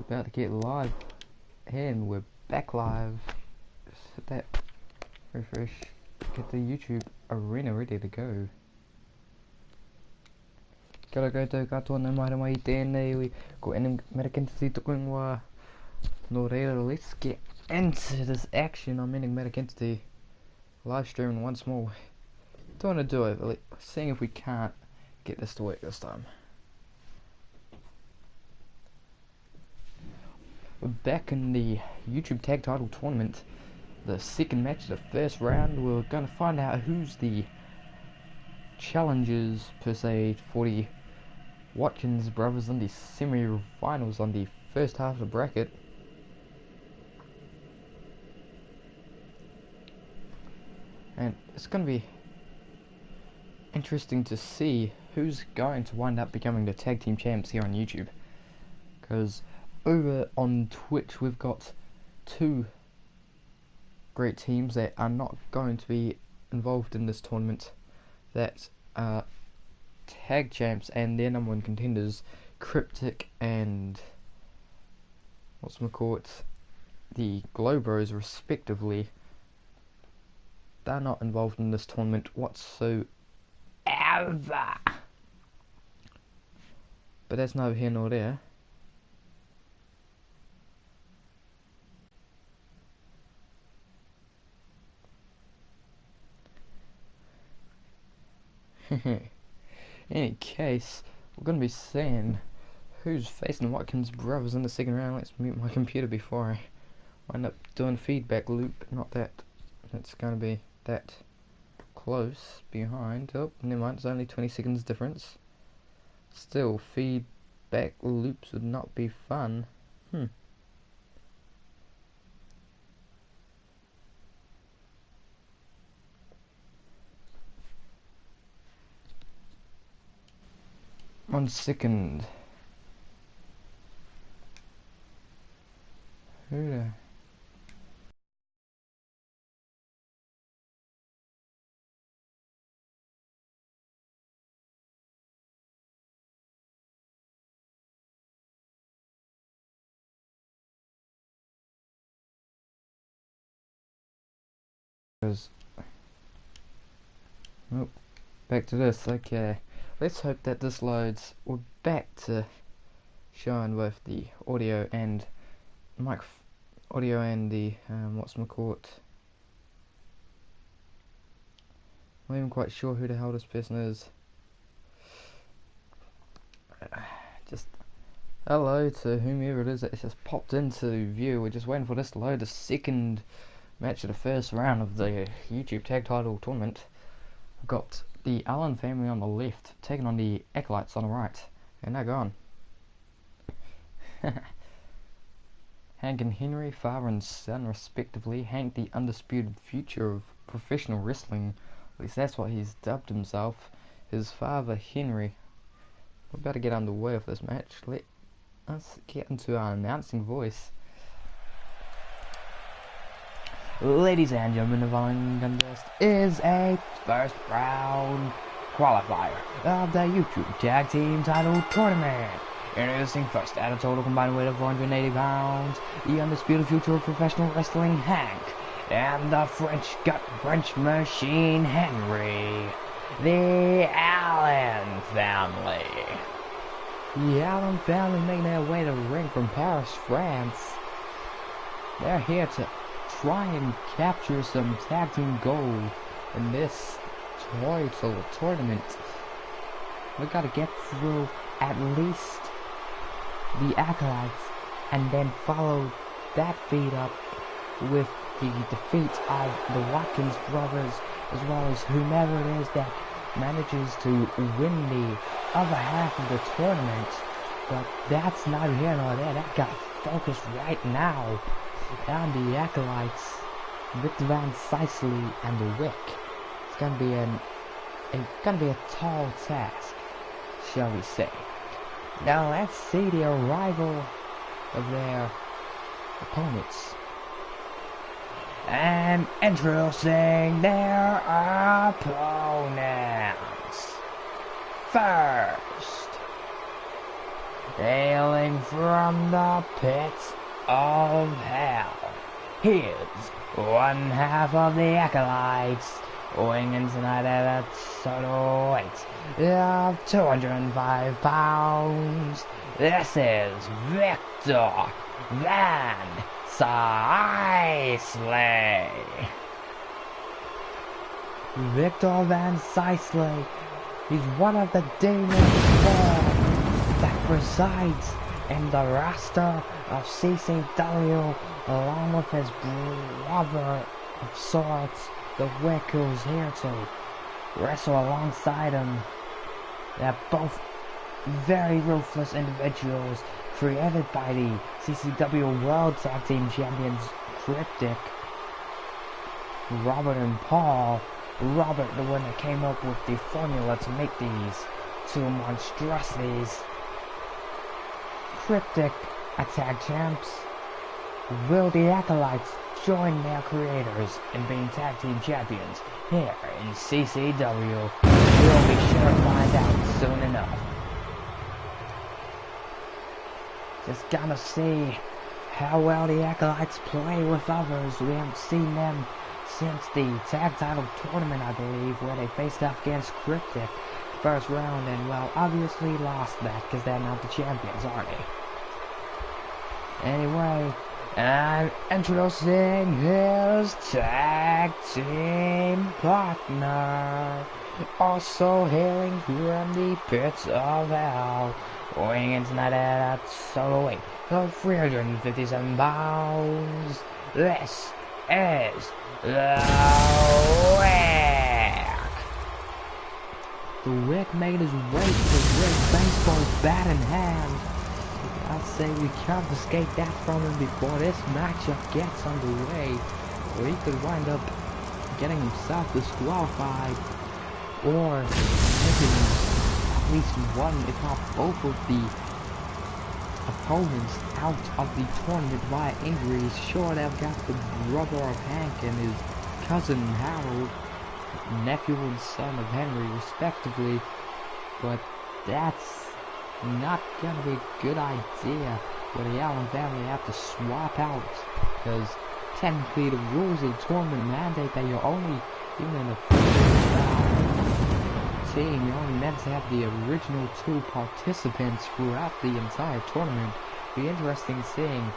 about to get live, and we're back live. Just hit that refresh, get the YouTube arena ready to go. Kia koutou katoa nau mai mai tēnei, ko enam merakensi tukunwa. No reira, let's get into this action. I'm ending Metakenty live streaming once more. Don't want to do it, but seeing if we can't get this to work this time. We're back in the YouTube Tag Title Tournament, the second match of the first round. We're going to find out who's the challengers, per se, for the Watkins brothers in the semi-finals on the first half of the bracket. And it's going to be interesting to see who's going to wind up becoming the tag team champs here on YouTube. Because over on Twitch we've got two great teams that are not going to be involved in this tournament that are tag champs, and their number one contenders, Cryptic and the Glow Bros respectively. They're not involved in this tournament whatsoever. But that's neither here nor there. In any case, we're going to be seeing who's facing the Watkins brothers in the second round. Let's mute my computer before I wind up doing feedback loop. Not that it's going to be that close behind. Oh, never mind, it's only 20 seconds difference. Still, feedback loops would not be fun. One second. Who the... Nope. Back to this. Okay. Let's hope that this loads. We're back to showing both the audio and the I'm not even quite sure who the hell this person is. Just hello to whomever it is that just popped into view. We're just waiting for this to load. The second match of the first round of the YouTube Tag Title Tournament. We've got the Allen family on the left taking on the Acolytes on the right, and they're gone. Hank and Henry, father and son respectively. Hank, the undisputed future of professional wrestling, at least that's what he's dubbed himself. His father Henry. We're about to get underway with this match. Let's get into our announcing voice. Ladies and gentlemen, the following contest is a first round qualifier of the YouTube Tag Team Title Tournament. Introducing first at a total combined weight of 480 pounds, the undisputed future of professional wrestling, Hank, and the French machine, Henry, the Allen family. The Allen family making their way to the ring from Paris, France. They're here to try and capture some tag team gold in this title tournament. We gotta get through at least the Acolytes and then follow that feat up with the defeat of the Watkins brothers, as well as whomever it is that manages to win the other half of the tournament. But that's neither here nor there. That got focused right now on the Acolytes, Victor Van Sicely and the Wick. It's gonna be a tall task, shall we say. Now let's see the arrival of their opponents. And introducing their opponents. First, hailing from the pits of hell. Here's one half of the Acolytes, weighing in tonight at a total weight of 205 pounds. This is Victor Van Sicely. Victor Van Sicely. He's one of the demons that resides in the roster of CCW, along with his brother of sorts, the Wick, who's here to wrestle alongside him. They're both very ruthless individuals, created by the CCW World Tag Team Champions Cryptic, Robert and Paul. Robert, the one that came up with the formula to make these two monstrosities. Cryptic tag champs. Will the Acolytes join their creators in being tag team champions here in CCW? We'll be sure to find out soon enough. Just gonna see how well the Acolytes play with others. We haven't seen them since the tag title tournament, I believe, where they faced off against Cryptic first round and, well, obviously lost that because they're not the champions, are they? Anyway, I'm introducing his tag team partner, also hailing from the pits of hell, weighing in tonight at a total weight of 357 pounds. This is the Wick. The Wick made his way to the ring, baseball bat in hand. I'd say we confiscate that from him before this matchup gets underway, or he could wind up getting himself disqualified, or taking at least one, if not both, of the opponents out of the tournament via injuries. Sure, they've got the brother of Hank and his cousin Harold, nephew and son of Henry respectively, but that's not gonna be a good idea where the Allen family have to swap out, because technically the rules of the tournament mandate that you're only, even in a team, you're only meant to have the original two participants throughout the entire tournament. It'll be interesting seeing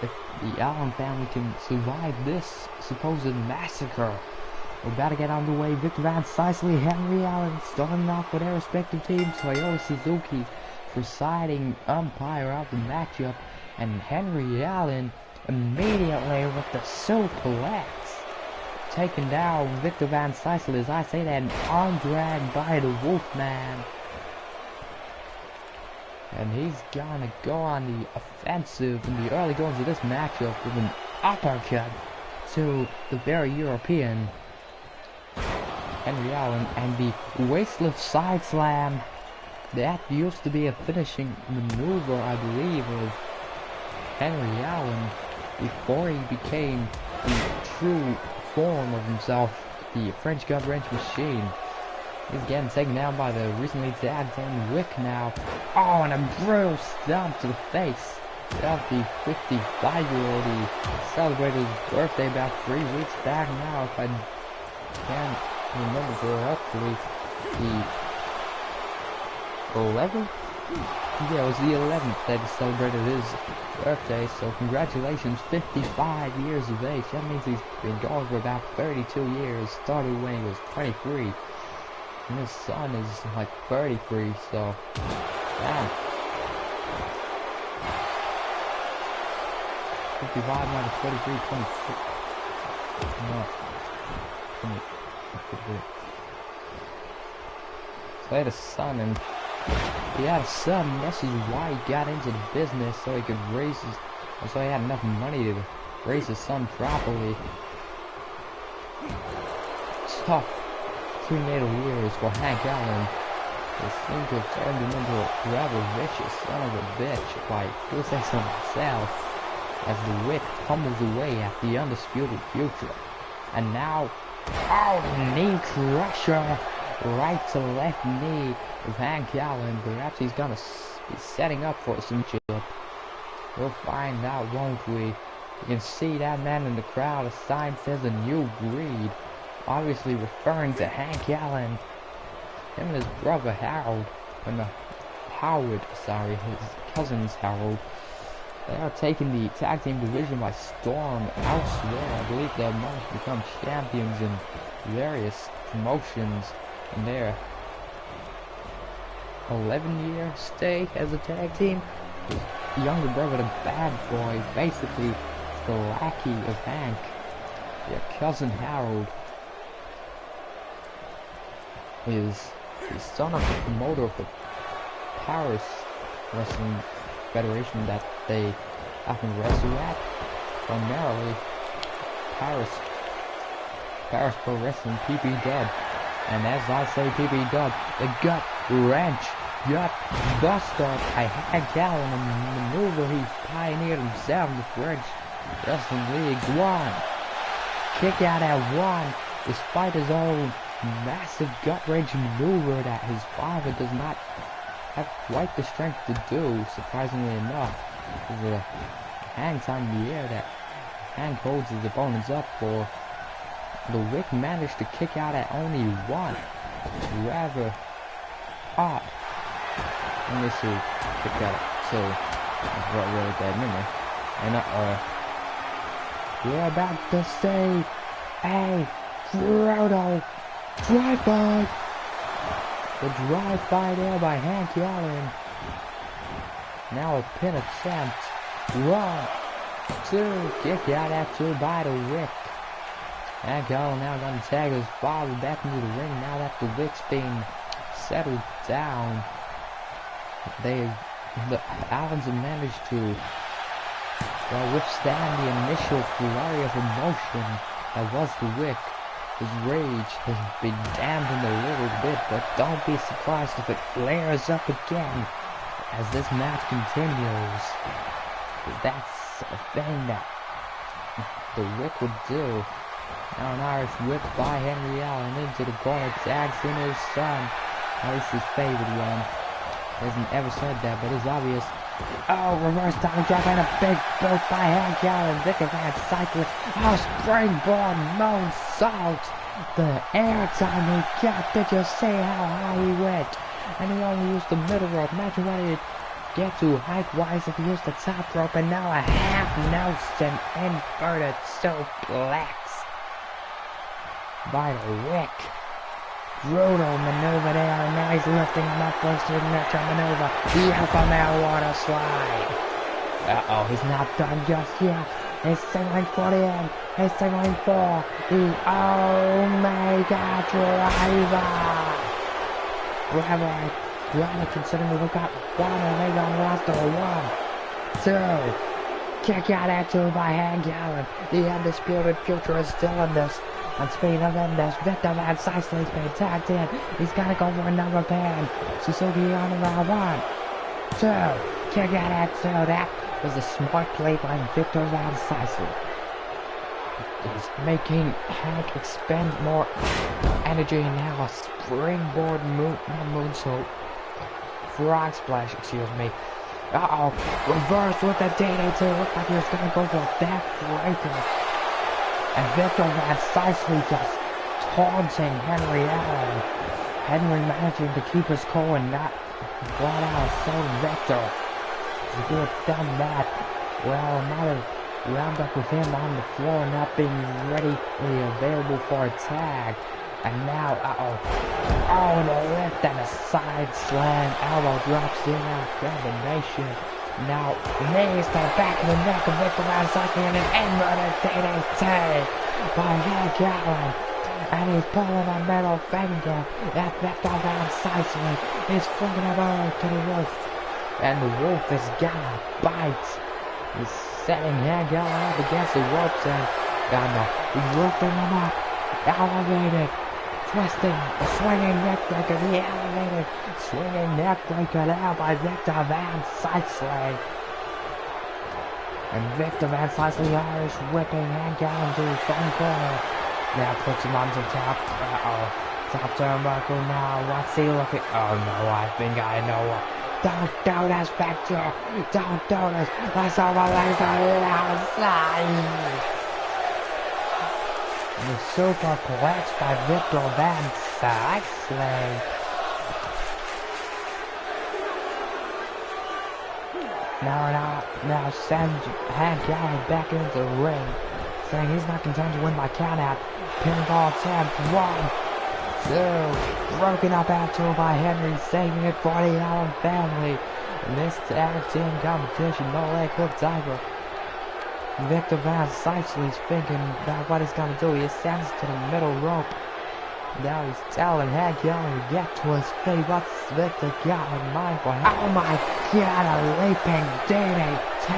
if the Allen family can survive this supposed massacre. We're about to get underway. Victor Van Sicely, Henry Allen starting off with their respective teams. Toyota Suzuki presiding umpire of the matchup, and Henry Allen immediately with the suplex, taking down Victor Van Sicely, as I say that, arm drag by the Wolfman. And he's gonna go on the offensive in the early goings of this matchup with an uppercut to the very European Henry Allen, and the waistlift side slam. That used to be a finishing maneuver, I believe, of Henry Allen before he became the true form of himself, the French gut wrench machine. He's getting taken down by the recently tagged in Wick now. Oh, and a brutal stomp to the face of the 55-year-old. He celebrated his birthday about 3 weeks back now, if I can't remember correctly. The 11th? Yeah, it was the 11th that he celebrated his birthday, so congratulations, 55 years of age. That means he's been going for about 32 years, started when he was 23. And his son is like 33, so, yeah. 55 minus 33, 26. No. So he had a son, and he had a son, and this is why he got into the business, so he could raise his, so he had enough money to raise his son properly. Tough prenatal years for Hank Allen. They seem to have turned him into a rather vicious son of a bitch, if I do say so myself, as the Wick pummels away at the undisputed future. And now, oh, knee crusher, right to left knee of Hank Allen. Perhaps he's gonna He's setting up for some chip. We'll find out, won't we? You can see that man in the crowd. A sign says a new breed. Obviously referring to Hank Allen. Him and his brother Harold. His cousins Harold. They are taking the tag team division by storm elsewhere. I believe they might become champions in various promotions in their 11-year stay as a tag team. His younger brother, the Bad Boy, basically the lackey of Hank. Their cousin Harold is the son of the promoter of the Paris Wrestling Federation that they often wrestle at. Primarily Paris Pro Wrestling, PP Dub. And as I say PP Dub, the gut wrench, gut buster by Hank Allen, a maneuver he pioneered himself in the French Wrestling League. One kick out at one, despite his own massive gut wrench maneuver that his father does not have quite the strength to do, surprisingly enough. There's a hang time in the air that Hank holds his opponents up for. The Wick managed to kick out at only one. Rather odd. Let me see. Kick out at two. What really that minute. And we're about to see a Frodo drive-by. The drive-by there by Hank Allen. Now a pin attempt. 1, 2. Kick out at two by the Wick. Hank Allen now going to tag his father back into the ring now that the Wick's being settled down. The Allens have managed to withstand the initial flurry of emotion that was the Wick. His rage has been dampened a little bit, but don't be surprised if it flares up again as this match continues. That's a thing that the Wick would do. Now an Irish whip by Henry Allen into the corner, tags in his son. At least his favorite one. He hasn't ever said that, but it's obvious. Oh, reverse double drop and a big boot by Hank Allen. Victor Van Cycler. Oh, springboard moonsault. The air time he got. Did you see how high he went? And he only used the middle rope. Imagine what he'd get to height-wise if he used the top rope. And now a half Nelson inverted suplex by the Wick. Brutal maneuver there, and now he's lifting him up for a signature maneuver. Yeah, from that water slide. Uh-oh, he's not done just yet. He's signaling for the end. He's signaling for the Omega Driver. Rather considering we've got one Omega on the roster. 1, 2. Kick out at two by Hank Allen. The undisputed future is still in this. And speaking of this, Victor Van Cycler's been tagged in. He's gotta go for another pan. Suzuki on the round 1, 2. Kick out at two. That was a smart play by Victor Van Cycler. He's making Hank expend more energy now. A springboard moonsault. Frog splash, excuse me. Uh-oh. Reverse with the DDT. Looked like he was gonna go for a backbreaker. And Victor Van Cycler just taunting Henry Allen. Henry managing to keep his cool and not flat out assault Victor. If he had done that, well, it might have wound up with him on the floor not being readily available for a tag. And now, uh-oh. Oh, and a lift and a side slam. Elbow drops in out combination. Now, knees to the back of the neck of Victor Van Cycler and an inverted DDT by Hank Allen. And he's pulling a middle finger at Victor Van Cycler. He's flicking him over to the roof. And the wolf is gonna bite. He's setting Hank Allen up against the ropes and he's lifting him up. Elevated. Twisting, a swinging neckbreaker, the elevated swinging neckbreaker now by Victor Van Cycler. And Victor Van Cycler is whipping Hank Allen to the front corner. Now puts him on the top. Uh-oh. Top turnbuckle now. What's he looking? Oh no, I think I know Don't do this, Victor. Don't do this. Let's over legs on the outside. The superplex by Victor Van Sicely. Now sends Hank Allen back into the ring, saying he's not content to win by countout. Pinfall attempt, 1, 2, broken up out 2 by Henry, saving it for the Allen family. In this tag team competition, no leg hook diver. Victor Van Sicely's thinking about what he's gonna do. He ascends to the middle rope. Now he's telling Hank Allen to get to his feet. What's Victor got in mind for him? Oh my god, a leaping DDT!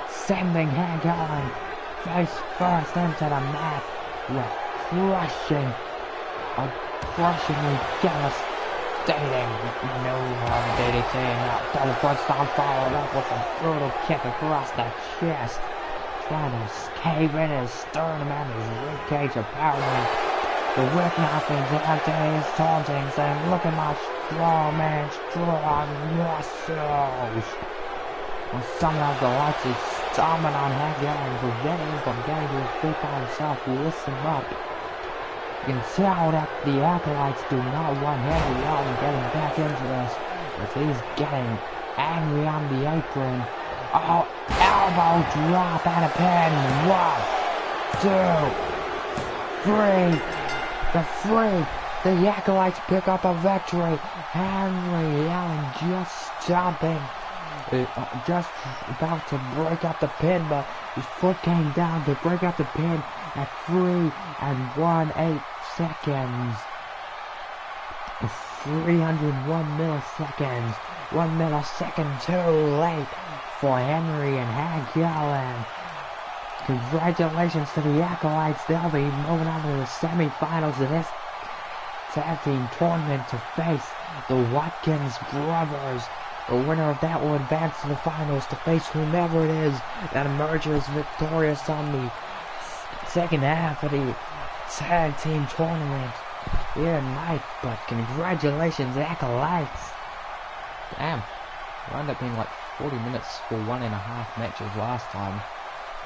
Sending Hank Allen face first into the mat with crushingly devastating DDT. Now double front stomp followed up with a brutal kick across the chest. Trying to cave in his sternum and his ribcage apparently. The whip nothing's after he's taunting, saying, look at my strong man, strong muscles. And somehow the lights is stomping on Hank Allen, preventing him from getting to his feet by himself. Listen up. You can tell that the acolytes do not want Henry Allen getting back into this, but he's getting angry on the apron. Oh, elbow drop and a pin. 1, 2, 3. The acolytes pick up a victory. Henry Allen just stomping, just about to break up the pin, but his foot came down to break up the pin at 3 1/8 seconds. 301 milliseconds. 1 millisecond too late for Henry and Hank Allen. Congratulations to the acolytes. They'll be moving on to the semi-finals of this tag team tournament to face the Watkins brothers. The winner of that will advance to the finals to face whomever it is that emerges victorious on the second half of the tag team tournament here tonight. But congratulations, acolytes. Damn, it wound up being like 40 minutes for 1.5 matches last time.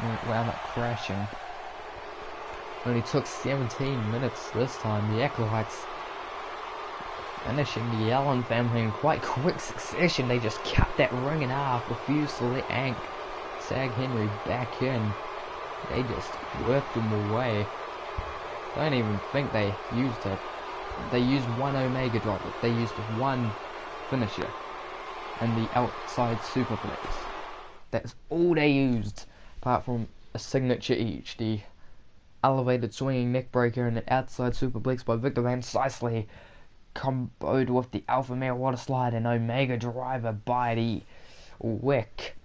We wound up crashing. Only took 17 minutes this time. The acolytes finishing the Allen family in quite quick succession. They just cut that ring in half, refused to let Hank tag Henry back in. They just worked him away. Don't even think they used it. They used one Omega driver. They used one finisher and the outside superplex. That's all they used, apart from a signature each. The elevated swinging neckbreaker and the outside superplex by Victor Van Sicely, comboed with the Alpha Male Water Slide and Omega Driver by the Wick.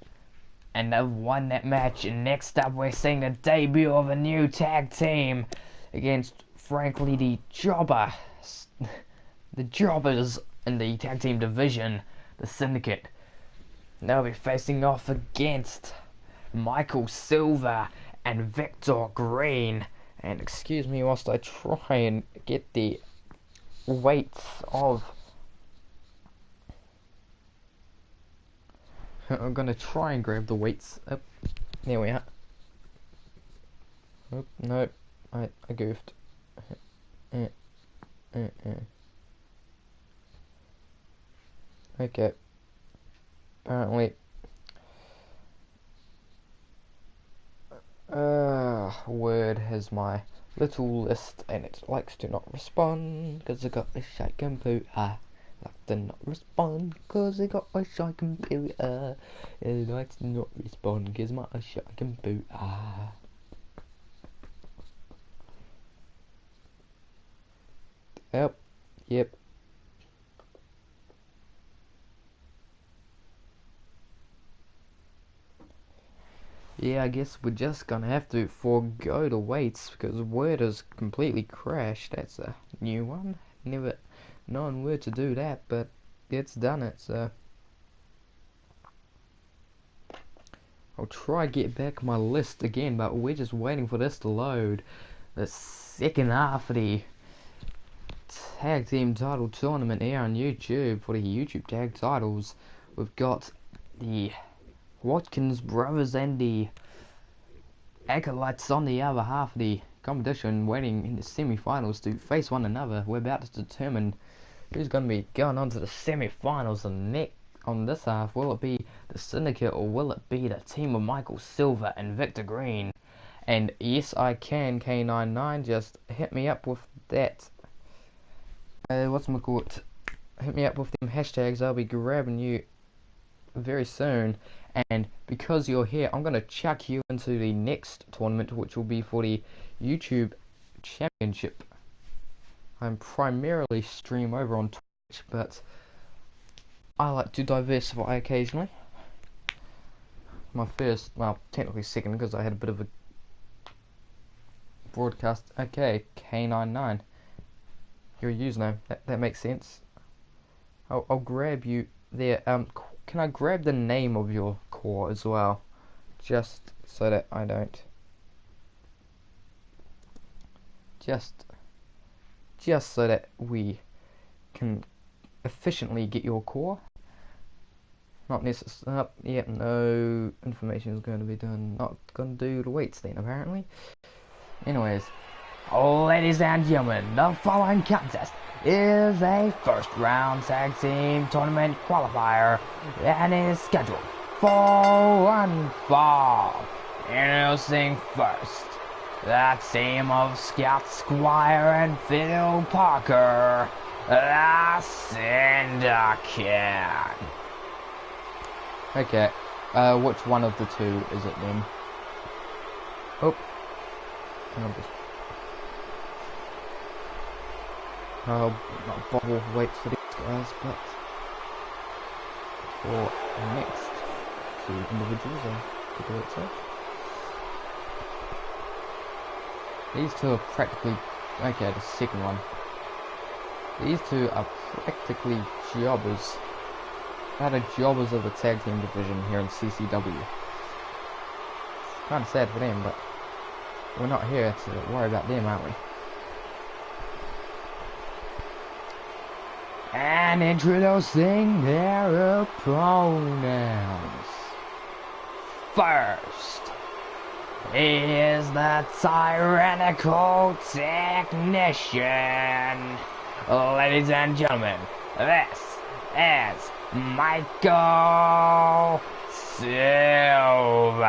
And they've won that match. And next up we're seeing the debut of a new tag team against, frankly, the jobbers in the tag team division, the Syndicate. They'll be facing off against Michael Silver and Victor Green. And excuse me whilst I try and get the weights of... I'm gonna try and grab the weights. Oh, there we are. Oh, no, I goofed. Okay. Apparently. Word has my little list and it likes to not respond because I got a shy computer. Like to not respond because I got a shy computer. It likes to not respond because my shy computer. Yep. Yeah, I guess we're just gonna have to forego the weights because Word has completely crashed. That's a new one. Never known Word to do that, but it's done it, so I'll try get back my list again, but we're just waiting for this to load. The second half of the tag team title tournament here on YouTube for the YouTube tag titles. We've got the Watkins brothers and the Acolytes on the other half of the competition, waiting in the semi-finals to face one another. We're about to determine who's going to be going on to the semi-finals on this half. Will it be the Syndicate or will it be the team of Michael Silver and Victor Green? And yes, I can, K99, just hit me up with that. Whatchamacallit? Hit me up with them hashtags. I'll be grabbing you very soon. And because you're here, I'm going to chuck you into the next tournament, which will be for the YouTube Championship. I'm primarily stream over on Twitch, but I like to diversify occasionally. My first, well, technically second, because I had a bit of a broadcast. Okay, K99. Your username. That makes sense. I'll grab you there. Can I grab the name of your core as well? Just so that I don't. Just so that we can efficiently get your core. Not necessarily. Yep, no information is going to be done. Not going to do the weights then, apparently. Anyways, ladies and gentlemen, the following contest is a first round tag team tournament qualifier and is scheduled for one fall. Introducing first, the team of Scott Squire and Phil Parker, the Syndicate. Okay, which one of the two is it then? Oh. I'll not bother wait for these guys, but for the next two individuals, I'll do it so. These two are practically, okay, the second one. These two are practically jobbers. They're the jobbers of the tag team division here in CCW. Kind of sad for them, but we're not here to worry about them, aren't we? And introducing their opponents. First is the Tyrannical Technician. Ladies and gentlemen, this is Michael Silver.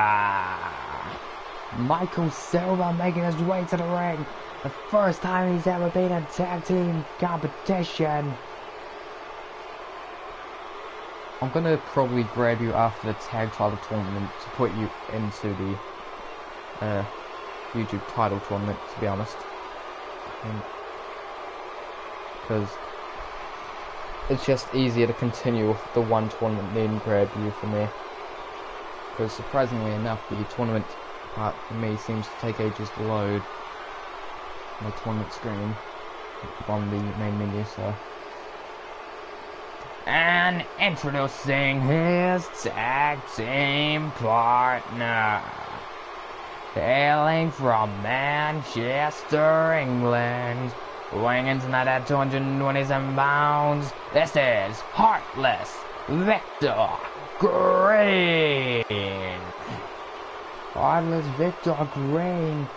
Michael Silver making his way to the ring. The first time he's ever been in tag team competition. I'm gonna probably grab you after the tag title tournament to put you into the YouTube title tournament, to be honest. Because it's just easier to continue with the one tournament then grab you from there. Because surprisingly enough, the tournament part for me seems to take ages to load my tournament screen from the main menu, so. And introducing his tag team partner, hailing from Manchester, England, weighing in tonight at 227 pounds, this is Heartless Victor Green. Heartless Victor Green,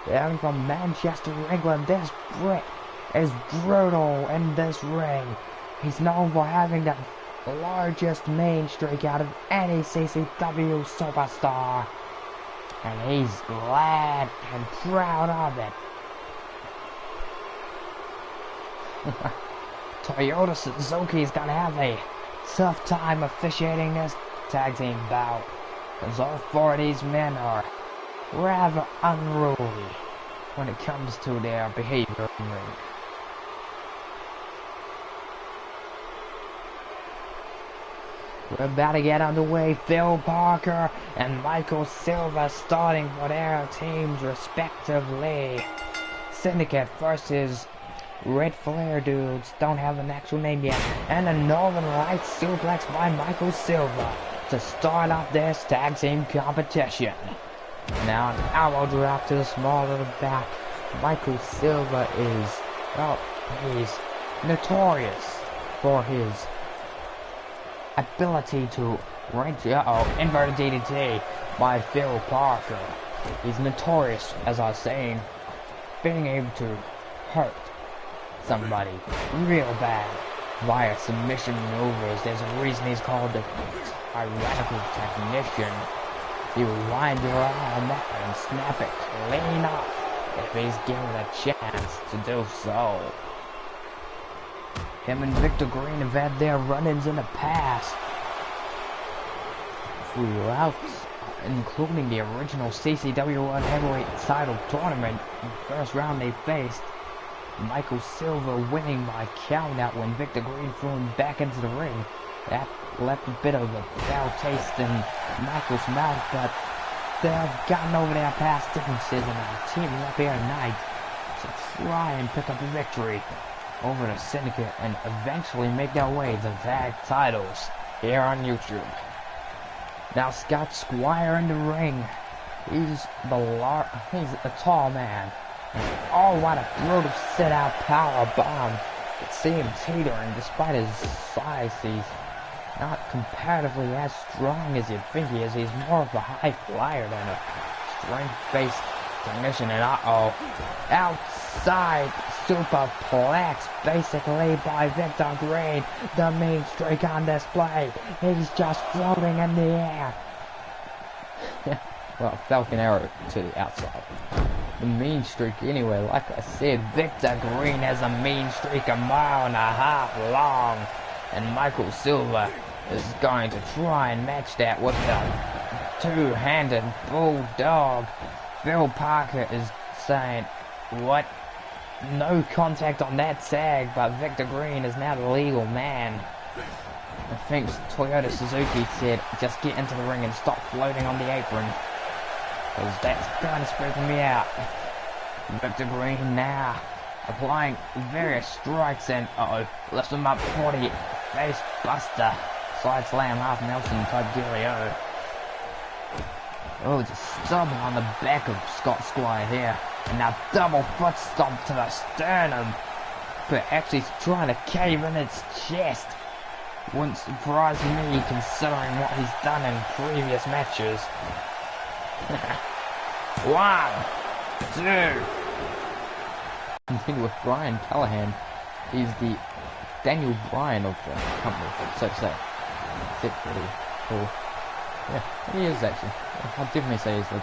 hailing from Manchester, England. This Brit is brutal in this ring. He's known for having the largest main streak out of any CCW superstar. And he's glad and proud of it. Toyota Suzuki's gonna have a tough time officiating this tag team bout, because all four of these men are rather unruly when it comes to their behavior in the ring. We're about to get underway. Phil Parker and Michael Silver starting for their teams respectively. Syndicate versus Red Flare Dudes, don't have an actual name yet. And a Northern Lights suplex by Michael Silver to start off this tag team competition. Now an elbow drop to the small of the back. Michael Silver is, well, He's notorious for his ability to range. Inverted DDT by Phil Parker. He's notorious, as I was saying, being able to hurt somebody real bad via submission maneuvers. There's a reason he's called the tyrannical technician. He will wind your arm up and snap it clean up if he's given a chance to do so. Him and Victor Green have had their run-ins in the past throughout, including the original CCW World Heavyweight title tournament. In the first round they faced Michael Silver, winning by countout when Victor Green threw him back into the ring. That left a bit of a foul taste in Michael's mouth, but they've gotten over their past differences and are teaming up here tonight to try and pick up a victory over the Syndicate and eventually make their way to tag titles here on YouTube. Now Scott Squire in the ring. He's a tall man. Oh, what a brutal sit-out power bomb. You can see him teetering despite his size. He's not comparatively as strong as you'd think he is. He's more of a high flyer than a strength-based technician. And outside superplex, basically by Victor Green. The mean streak on display. He's just floating in the air. Well, Falcon Arrow to the outside. The mean streak anyway, like I said, Victor Green has a mean streak 1.5 miles long, and Michael Silver is going to try and match that with the two-handed bulldog. Phil Parker is saying, what? No contact on that tag, but Victor Green is now the legal man. I think Toyota Suzuki said, just get into the ring and stop floating on the apron, because that's kind of freaking me out. Victor Green now applying various strikes and lifts him up 40, face buster, side slam, half Nelson type dealio. Oh, just stomp on the back of Scott Squire here, and now double foot stomp to the sternum, but actually trying to cave in its chest. Wouldn't surprise me considering what he's done in previous matches. 1, 2. Continue with Brian Callahan. He's the Daniel Bryan of the company, so to say. That's it, pretty cool. Yeah, he is actually. I'd definitely say he's the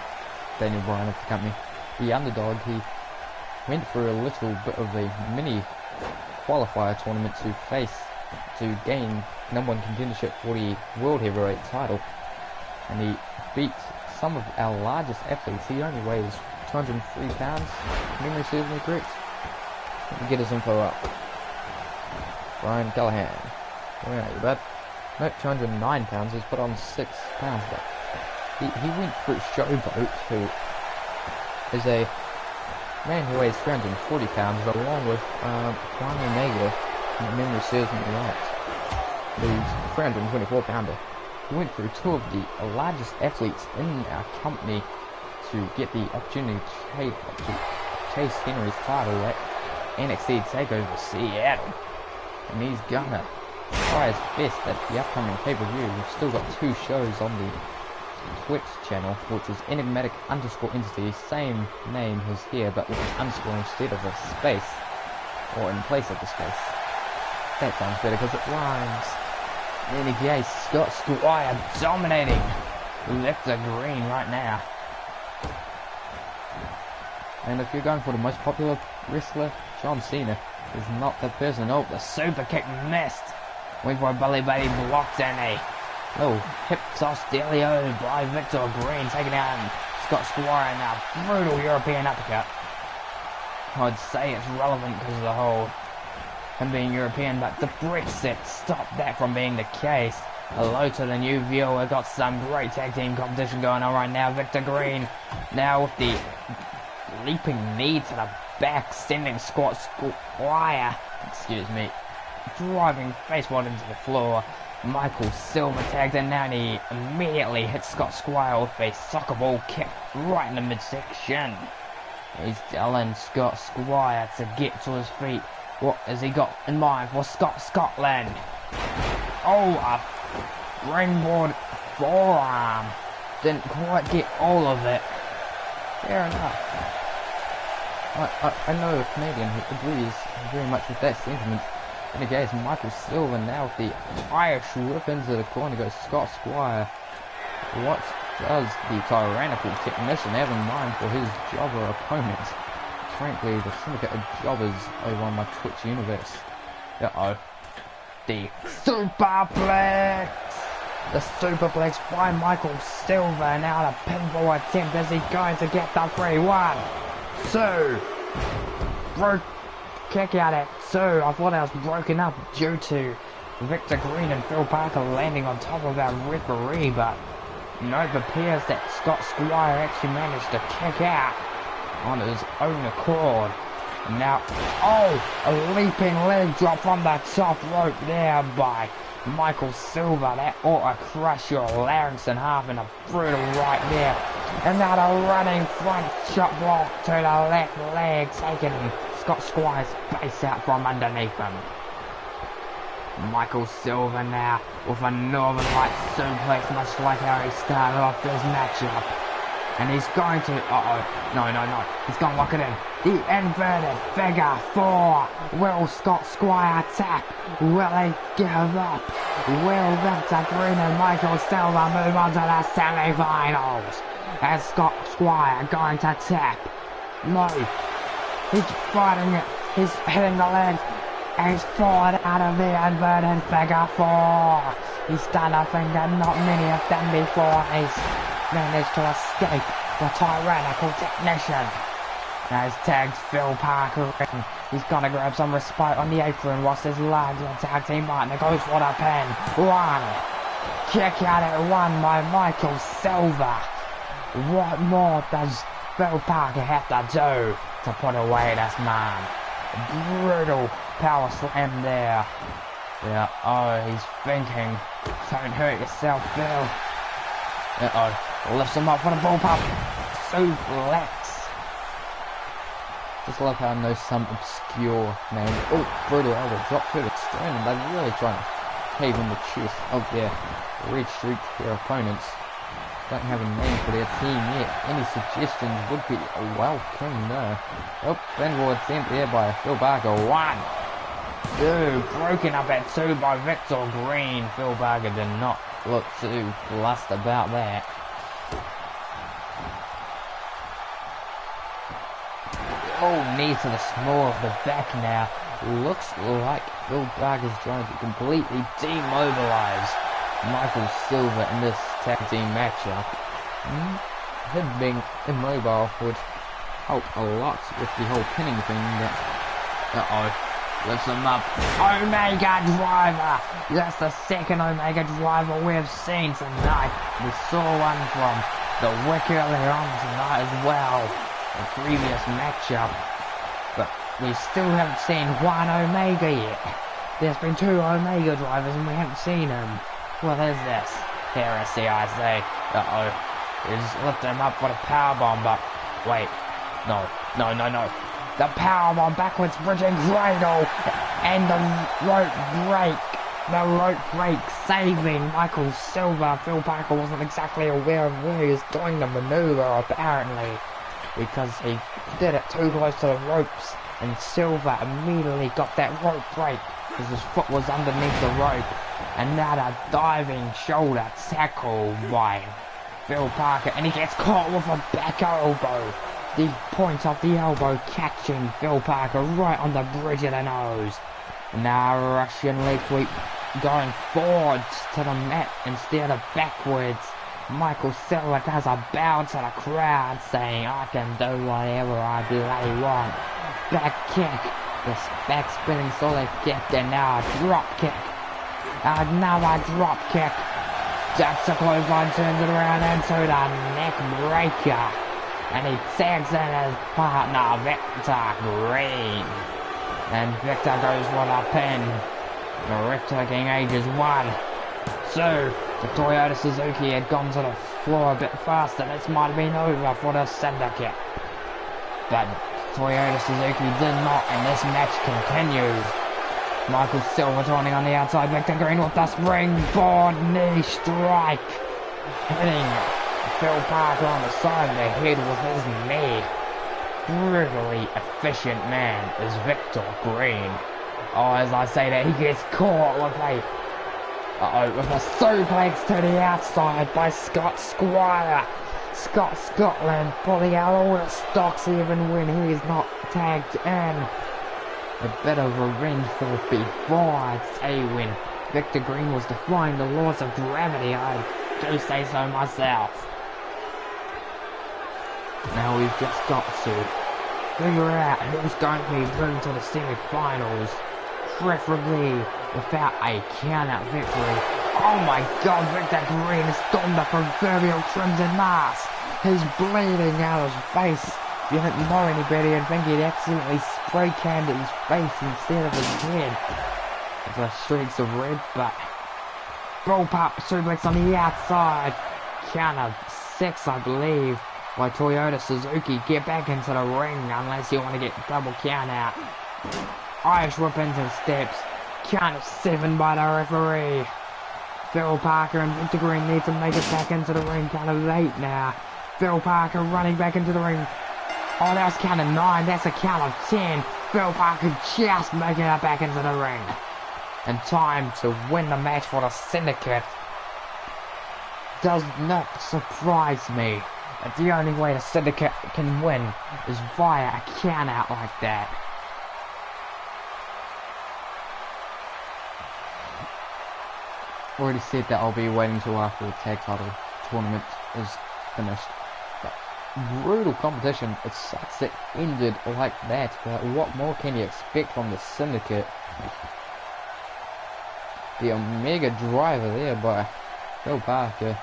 Daniel Bryan of the company. The underdog, he went through a little bit of a mini qualifier tournament to gain #1 contendership for the World Heavyweight title, and he beat some of our largest athletes. He only weighs 203 pounds, memory serves me correct. Let me get his info up. Brian Callahan, where are you, bud? Nope, 209 pounds. He's put on 6 pounds, but he went through Showboat, who is a man who weighs 340 pounds, along with Brian Omega, memory serves me right, who's 324 pounder. He went through 2 of the largest athletes in our company to get the opportunity to chase Henry's title at NXT TakeOver Seattle, and he's gonna try his best at the upcoming pay-per-view. We've still got 2 shows on the Twitch channel, which is enigmatic_entity, same name as here, but with an underscore instead of a space, or in place of the space. That sounds better because it rhymes. In any case, Scott Squire dominating Victor Green right now. And if you're going for the most popular wrestler, John Cena is not the person. Oh, the super kick missed. Went for a belly baby blocked and a little hip toss dealio by Victor Green, taking down Scott Squire in a brutal European uppercut. I'd say it's relevant because of the whole him being European, but the Brexit stopped that from being the case. Hello to the new viewer. Got some great tag team competition going on right now. Victor Green now with the leaping knee to the back, sending Scott Squire, driving face-one into the floor. Michael Silver tagged in now, and he immediately hits Scott Squire with a soccer ball kick right in the midsection. He's telling Scott Squire to get to his feet. What has he got in mind for Scotland? Oh, a springboard forearm. Didn't quite get all of it. Fair enough. I know a Canadian who agrees very much with that sentiment. And again, it's Michael Silver now with the Irish whip into the corner goes Scott Squire. What does the tyrannical technician have in mind for his jobber opponent? Frankly, the syndicate of jobbers over on my Twitch universe. Uh-oh. The Superplex! The Superplex by Michael Silver. Now the pinball attempt as he going to get the 3-1. So, broke kick out at 2. I thought I was broken up due to Victor Green and Phil Parker landing on top of our referee, but no, it appears that Scott Squire actually managed to kick out on his own accord. Now, oh, a leaping leg drop from the top rope there by Michael Silver. That ought to crush your larynx in half, and a brutal right there. And now the running front shot block to the left leg, taking Scott Squire's face out from underneath him. Michael Silver now with a Northern Light suplex, much like how he started off this matchup. And he's going to, no, he's going to lock it in. The inverted figure 4. Will Scott Squire tap? Will he give up? Will Victor Green and Michael Silver move on to the semi-finals? Is Scott Squire going to tap? No. He's fighting it. He's hitting the legs. And he's fallen out of the inverted figure 4. He's done a thing that not many have done before. He's managed to escape the tyrannical technician. Now he's tagged Phil Parker in. He's gonna grab some respite on the apron whilst his lads on tag team partner goes for the pin. 1. Kick out at 1 by Michael Silver. What more does Phil Parker have to do to put away this man? Brutal power slam there. Yeah, oh, he's thinking, don't hurt yourself, Phil. Uh-oh, lifts him up for the bullpup. Suplex. Just love how I know some obscure name. Oh, brutal elbow drop through the sternum. They're really trying to cave in the chest. Oh yeah, red streak their opponents. Don't have a name for their team yet. Any suggestions would be welcome there. Oh, pinball attempt there by Phil Parker. 1, 2, broken up at 2 by Victor Green. Phil Parker did not look too plussed about that. Oh, knee to the small of the back now. Looks like Phil Parker's trying to completely demobilize Michael Silver in this tag team matchup. Him being immobile would help a lot with the whole pinning thing, but lifts him up. Omega Driver! That's the second Omega Driver we've seen tonight. We saw one from the Wick earlier on tonight as well, the previous matchup, but we still haven't seen one Omega yet. There's been 2 Omega Drivers and we haven't seen them. What is this? Heresy, I say. He's lifting him up for the powerbomb, but wait. No. The powerbomb backwards bridging cradle, and the rope break. The rope break saving Michael Silver. Phil Parker wasn't exactly aware of where he was doing the maneuver, apparently, because he did it too close to the ropes, and Silver immediately got that rope break because his foot was underneath the rope. And now a diving shoulder tackle by Phil Parker, and he gets caught with a back elbow. The point of the elbow catching Phil Parker right on the bridge of the nose. Now Russian leg sweep going forwards to the mat instead of backwards. Michael Silver does a bow to the crowd saying, I can do whatever I bloody want. Back kick, this back spinning solid kick, and now a drop kick. Another drop kick. Ducks a clothesline, turns it around into the neck breaker. And he tags in his partner, Victor Green. And Victor goes for the pin. The ref taking ages. 1, 2. The Toyota Suzuki had gone to the floor a bit faster. This might have been over for the syndicate. But Toyota Suzuki did not, and this match continues. Michael Silver turning on the outside, Victor Green with the springboard knee strike. Hitting Phil Parker on the side of the head with his knee. Brutally efficient man is Victor Green. Oh, as I say that, he gets caught with a suplex to the outside by Scott Squire. Scott Scotland pulling out all the stocks even when he is not tagged in. A bit of revenge for before, I'd say, when Victor Green was defying the laws of gravity. I do say so myself. Now we've just got to figure out who's going to be moved to the semi-finals, preferably without a count-out victory. Oh my god, Victor Green has donned the proverbial crimson mask. He's bleeding out of his face. If you didn't know any better, you'd think he'd accidentally spray canned his face instead of his head. There's streaks of red, but bullpup suplex on the outside. Count of 6, I believe, by Toyota Suzuki. Get back into the ring unless you want to get double count out. Irish whip into steps. Count of 7 by the referee. Phil Parker and Victor Green need to make it back into the ring. Count of 8 now. Phil Parker running back into the ring. Oh, that was count of 9. That's a count of 10. Phil Parker just making it back into the ring. And time to win the match for the Syndicate. Does not surprise me that the only way the Syndicate can win is via a count out like that. Already said that I'll be waiting till after the tag title tournament is finished. But brutal competition. It sucks it ended like that, but what more can you expect from the Syndicate? The Omega driver there by Phil Parker,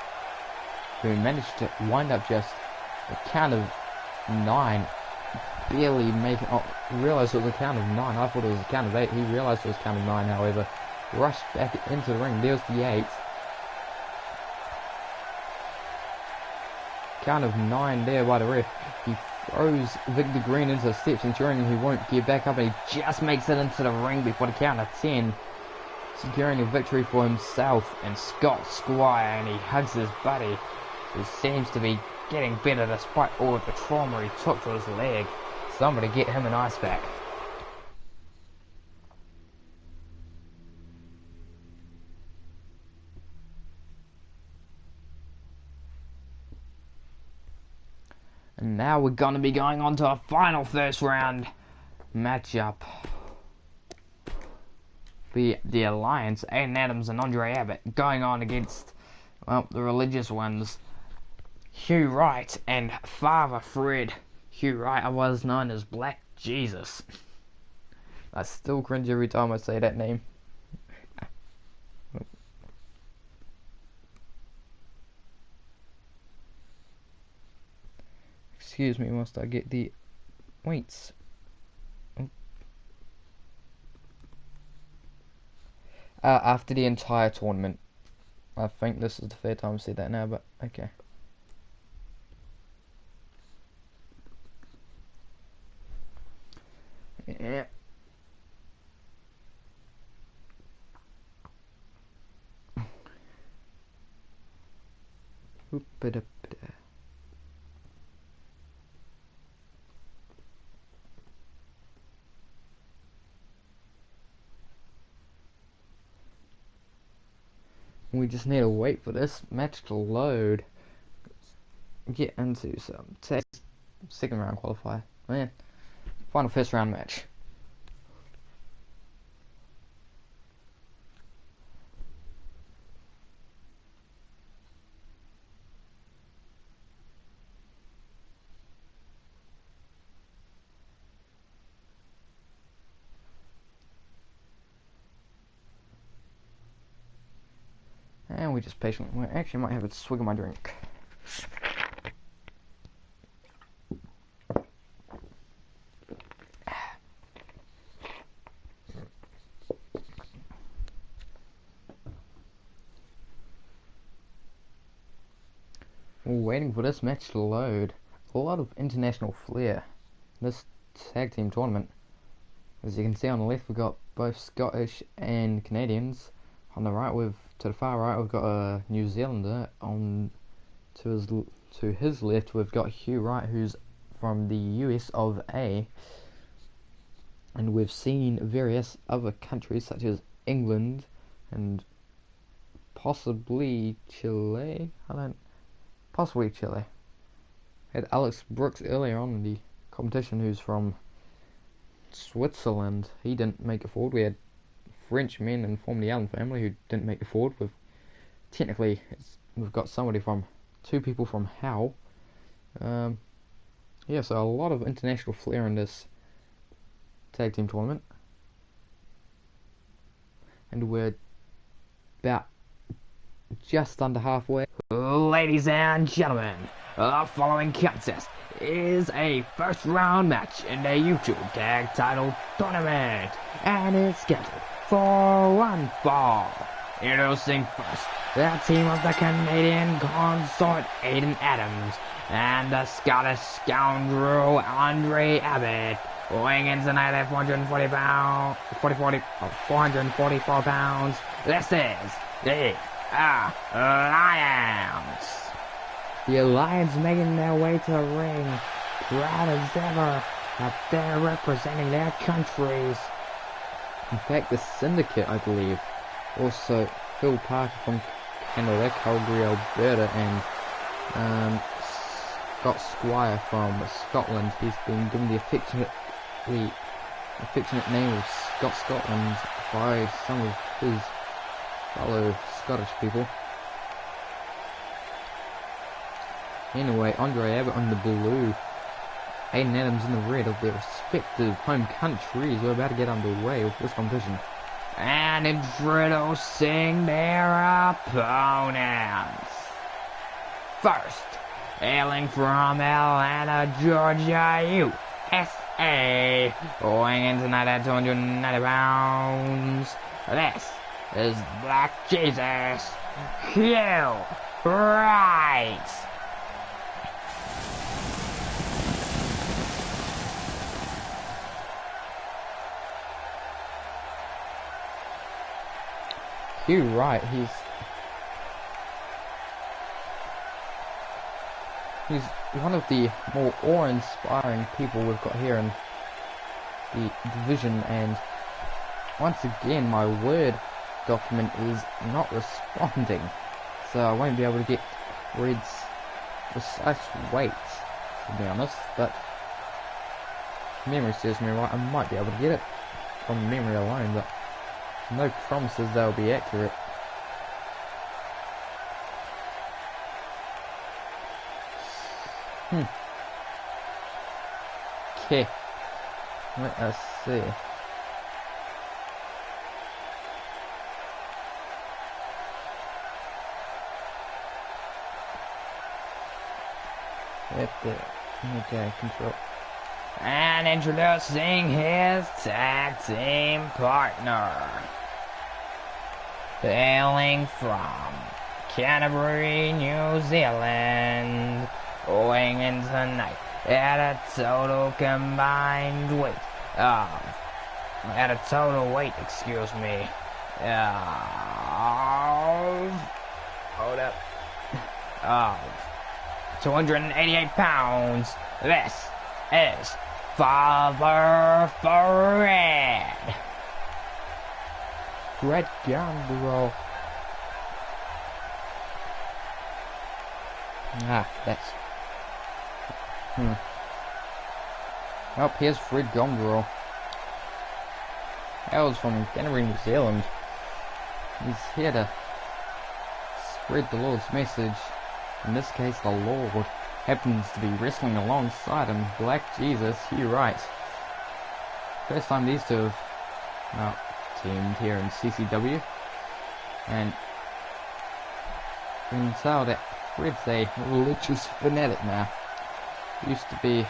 who managed to wind up just a count of 9, barely making. Oh, realised it was a count of 9. I thought it was a count of 8. He realised it was a count of 9, however. Rushed back into the ring. There's the 8. Count of 9 there by the ref. He throws Victor Green into the steps, ensuring he won't get back up, and he just makes it into the ring before the count of 10. Securing a victory for himself and Scott Squire, and he hugs his buddy, who seems to be getting better despite all of the trauma he took to his leg. Somebody get him an ice pack. And now we're going to be going on to a final first round matchup. Be the Alliance, Aiden Adams and Andre Abbott, going on against, well, the religious ones, Hugh Wright and Father Fred. Hugh Wright, otherwise known as Black Jesus. I still cringe every time I say that name. Excuse me whilst I get the weights. After the entire tournament. I think this is the fair time to say that now, but okay. Yeah. We just need to wait for this match to load. Get into some second round qualifier. Man, final first round match. And we just patiently wait. Actually, I might have a swig of my drink. We're waiting for this match to load. A lot of international flair. This tag team tournament. As you can see on the left, we've got both Scottish and Canadians. On the right, to the far right, we've got a New Zealander. To his left, we've got Hugh Wright, who's from the US of A. And we've seen various other countries such as England and possibly Chile. Possibly Chile. Had Alex Brooks earlier on in the competition, who's from Switzerland. He didn't make it forward. We had French men and from the Allen family who didn't make it forward. We've got two people from Howe. Yeah, so a lot of international flair in this tag team tournament, and we're about just under halfway. Ladies and gentlemen, the following contest is a first round match in the YouTube Tag Title Tournament, and it's scheduled for one fall. Introducing first, the team of the Canadian consort Aiden Adams and the Scottish scoundrel Andre Abbott, weighing in tonight at 444 pounds. This is the Alliance. The Alliance making their way to the ring, proud as ever that they're representing their countries. In fact, the Syndicate, I believe. Also, Phil Parker from Canada, Calgary, Alberta, and Scott Squire from Scotland. He's been given the affectionate name of Scott Scotland by some of his fellow Scottish people. Anyway, Andre Abbott on the blue, Aiden Adams in the red of their respective home countries. We're about to get underway with this competition. And introducing their opponents. First, hailing from Atlanta, Georgia, USA, weighing in tonight at 290 pounds. This is Black Jesus, Hugh Wright. Hugh Wright, he's one of the more awe-inspiring people we've got here in the division, and once again my Word document is not responding, so I won't be able to get Red's precise weights, to be honest, but if memory serves me right, I might be able to get it from memory alone, but no promises they'll be accurate. Okay. Let us see. Okay, control. And introducing his tag team partner, hailing from Canterbury, New Zealand, weighing in tonight at a total combined weight excuse me, hold up, 288 pounds. This is Father Fred. Fred Gamble. That's... Oh, here's Fred Gombrel. Hails from Canterbury, New Zealand. He's here to spread the Lord's message. In this case, the Lord happens to be wrestling alongside him, Black Jesus, Hugh Wright. First time these two have teamed here in CCW. And you can tell that Fred's a religious fanatic now. Used to be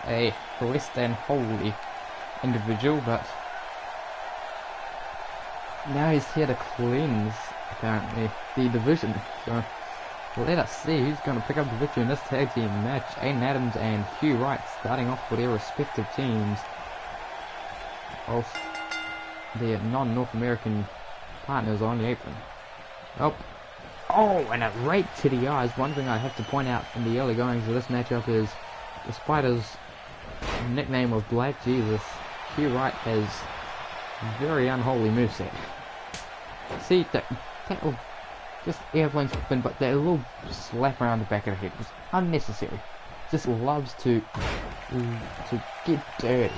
a less than holy individual, but now he's here to cleanse, apparently, the division. So Let us see who's going to pick up the victory in this tag team match. Aiden Adams and Hugh Wright starting off with their respective teams, whilst their non-North American partners are on the apron. Oh, and a right to the eyes. One thing I have to point out in the early goings of this matchup is, despite his nickname of Black Jesus, Hugh Wright has a very unholy moveset. See, that will just airplane spin, but that little slap around the back of the head was unnecessary. Just loves to get dirty.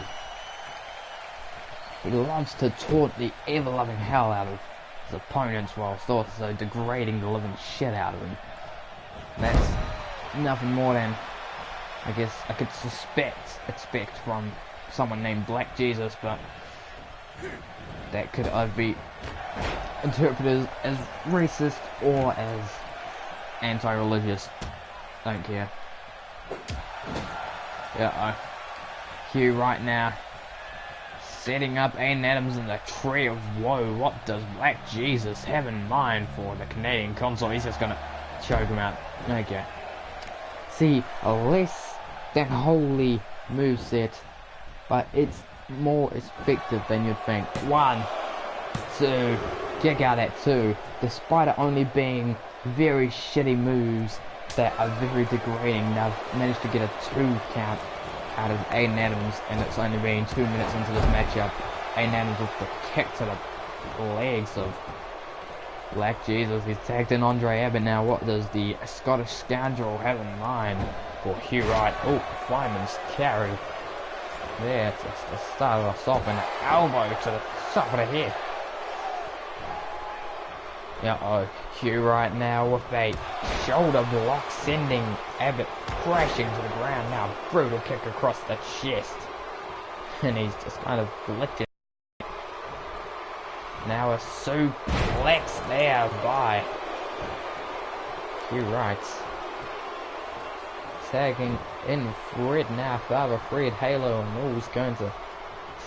He loves to taunt the ever-loving hell out of his opponents whilst also degrading the living shit out of them. That's nothing more than, I guess, I could expect from someone named Black Jesus, but that could either be interpreted as racist or as anti-religious. Don't care. Hugh right now setting up Aiden Adams in the tree of woe. What does Black Jesus have in mind for the Canadian console? He's just gonna choke him out. Okay. See, a less than holy moveset, but it's more effective than you'd think. 1, 2, kick out at 2, despite it only being very shitty moves that are very degrading. Now I've managed to get a 2 count out of Aiden Adams, and it's only been 2 minutes into this matchup. Aiden Adams with the kick to the legs of Black Jesus. He's tagged in Andre Abbott now. What does the Scottish scoundrel have in mind for Hugh Wright? Oh, Fireman's carry. There, to start us off, an elbow to the top of the head. Hugh right now with a shoulder block, sending Abbott crashing to the ground. Now brutal kick across the chest, and he's just kind of lifted. Now a suplex there by Hugh Wright. Tagging in Fred now, Father Fred Halo, and Will's going to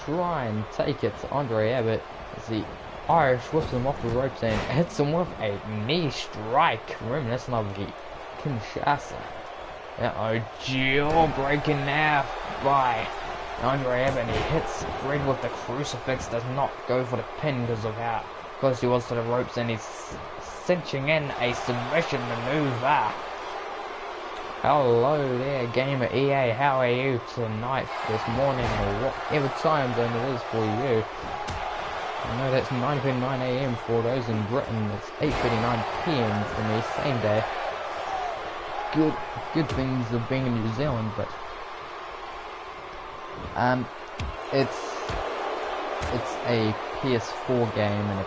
try and take it to Andre Abbott as the Irish whips him off the ropes and hits him with a knee strike, reminiscent of the Kinshasa. Jaw breaking now by Andre Abbott, and he hits Fred with the crucifix. Does not go for the pin because of how close he was to the ropes, and he's cinching in a submission maneuver. Hello there, gamer EA. How are you tonight, this morning, or whatever time zone it is for you? I know that's 9:59 AM for those in Britain. It's 8:39 PM for me, same day. Good things of being in New Zealand, but it's a PS4 game, and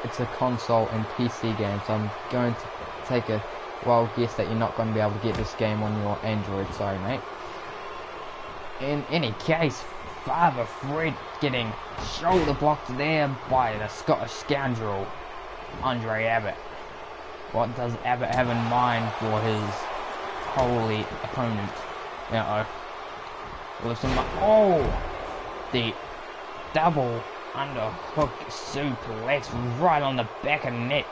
it's a console and PC game, so I'm going to take a wild guess that you're not going to be able to get this game on your Android. Sorry, mate. In any case, Father Fred getting shoulder blocked there by the Scottish scoundrel Andre Abbott. What does Abbott have in mind for his holy opponent? Lifts him up. Oh, the double underhook suplex right on the back of the neck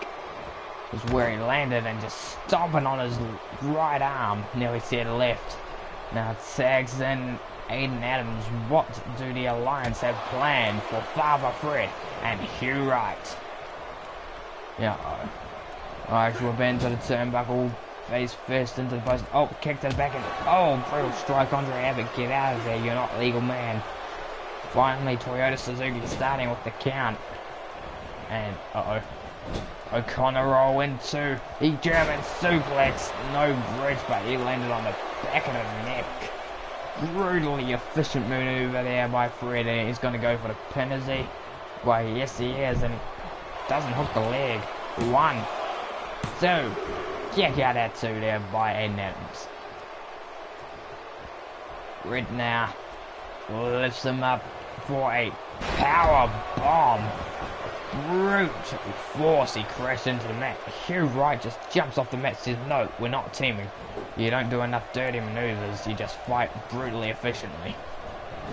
is where he landed, and just stomping on his right arm. Nearly said left. Now it sags in Aiden Adams. What do the Alliance have planned for Father Fred and Hugh Wright? Irish whip into the turnbuckle, face first into the post. Oh, kick to the back, and oh, brutal strike. Andre Abbott, get out of there, you're not legal, man. Finally, Toyota Suzuki starting with the count, and O'Connor roll into the German suplex. No bridge, but he landed on the back of the neck. Brutally efficient maneuver there by Fred, and he's going to go for the pin, is he? Why, yes he is, and he doesn't hook the leg. 1, 2, check out that 2 there by Aiden Adams. Fred now lifts him up for a power bomb. Brute force, he crashed into the mat. Hugh Wright just jumps off the mat, says, no, we're not teaming. You don't do enough dirty maneuvers, you just fight brutally efficiently.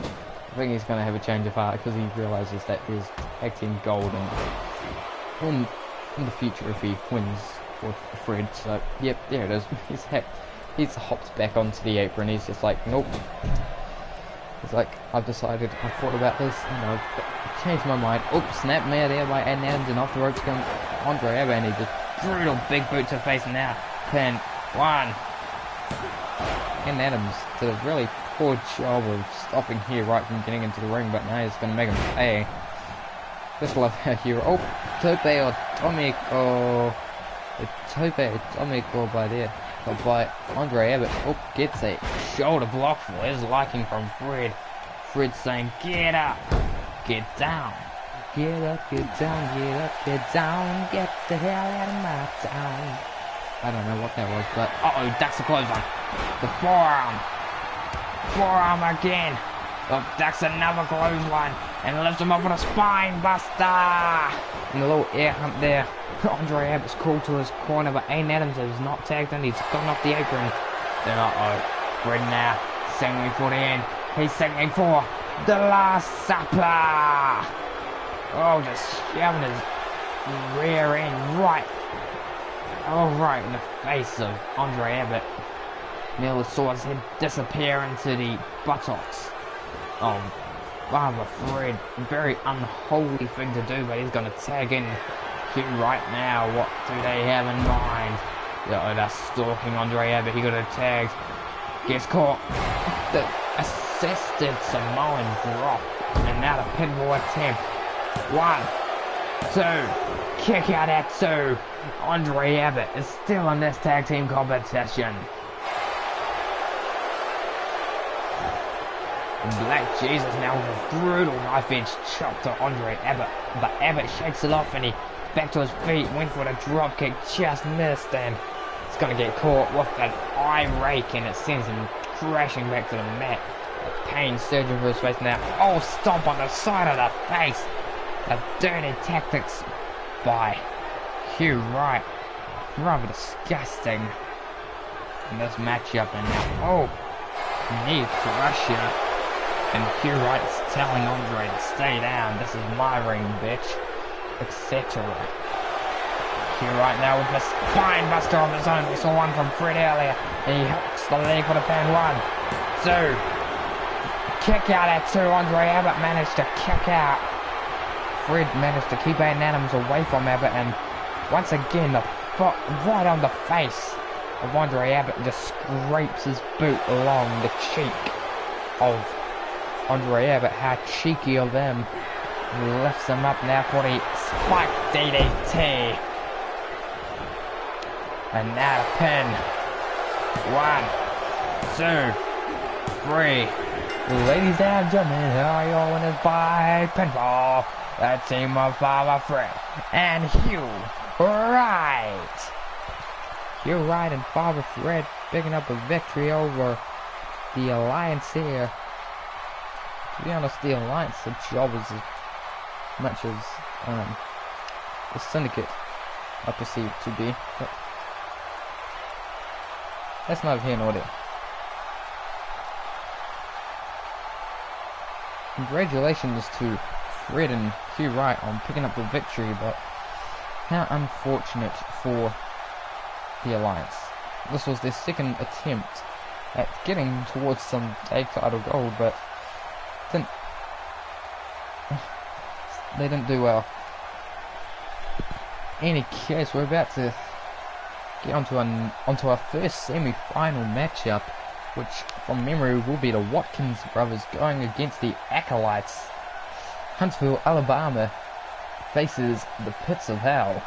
I think he's going to have a change of heart because he realises that there's tag team gold in the future if he wins for Fred. So yep, there it is. He's hopped back onto the apron. He's just like, nope. He's like, I've decided, I've thought about this, and I've changed my mind. Oops, snap me there by Adnan Adams, and off the ropes comes Andre Abbott, and he just brutal big boot to face now. Pin 1. And Adams did a really poor job of stopping here right from getting into the ring, but now he's going to make him pay. Just love how here. Oh, Tope Atomico. Tope Atomico by there. But by Andre Abbott. Oh, gets a shoulder block for his liking from Fred. Fred saying, get up, get down. Get up, get down, get up, get down. Get the hell out of my town. I don't know what that was, but uh-oh, that's the clothesline. The forearm. Forearm again. Oh, that's another clothesline. And lifts him up with a spine buster. And a little air hunt there. Andre Abbott's called to his corner, but Adnan Adams is not tagged in. He's gone off the apron. Then uh-oh. Fred now signaling for the end. He's signaling for the last supper. Oh, just shoving his rear end right. Oh, right in the face of Andre Abbott. Nearly saw his head disappear into the buttocks. Oh, Father Fred. Very unholy thing to do, but he's going to tag in Hugh right now. What do they have in mind? Oh, they're stalking Andre Abbott. He got a tag. Gets caught. The assisted Samoan drop. And now the pinball attempt. 1, 2. Kick out at 2. Andre Abbott is still in this tag team competition. Black Jesus now with a brutal knife edge chop to Andre Abbott, but Abbott shakes it off and he back to his feet, went for the drop kick, just missed, and it's gonna get caught with an eye rake and it sends him crashing back to the mat. A pain surging for his face now. Oh, stomp on the side of the face. The dirty tactics by Hugh Wright. Rather disgusting in this matchup, and now, oh, knee crusher. And Hugh Wright is telling Andre to stay down. This is my ring, bitch. Etc. Hugh Wright now with the spine buster of his own. We saw one from Fred earlier. He hooks the leg for the pin. 1, 2. Kick out at 2. Andre Abbott managed to kick out. Fred managed to keep Adnan Adams away from Abbott, and once again the foot right on the face of Andre Abbott just scrapes his boot along the cheek of Andre Abbott. How cheeky of them. He lifts him up now for the spike DDT. And now the pin. 1, 2, 3. Ladies and gentlemen, here are your winners by pinfall. The team of Father Fred and Hugh Wright. Hugh Wright and Father Fred picking up a victory over the Alliance here. To be honest, the Alliance, the job is as much as the Syndicate I perceive to be. But that's neither here nor there. Congratulations to Fred and Hugh Wright on picking up the victory, but how unfortunate for the Alliance. This was their second attempt at getting towards some tag title gold, but they didn't do well. In any case, we're about to get onto our first semi-final matchup, which from memory will be the Watkins brothers going against the Acolytes. Huntsville, Alabama faces the Pits of Hell.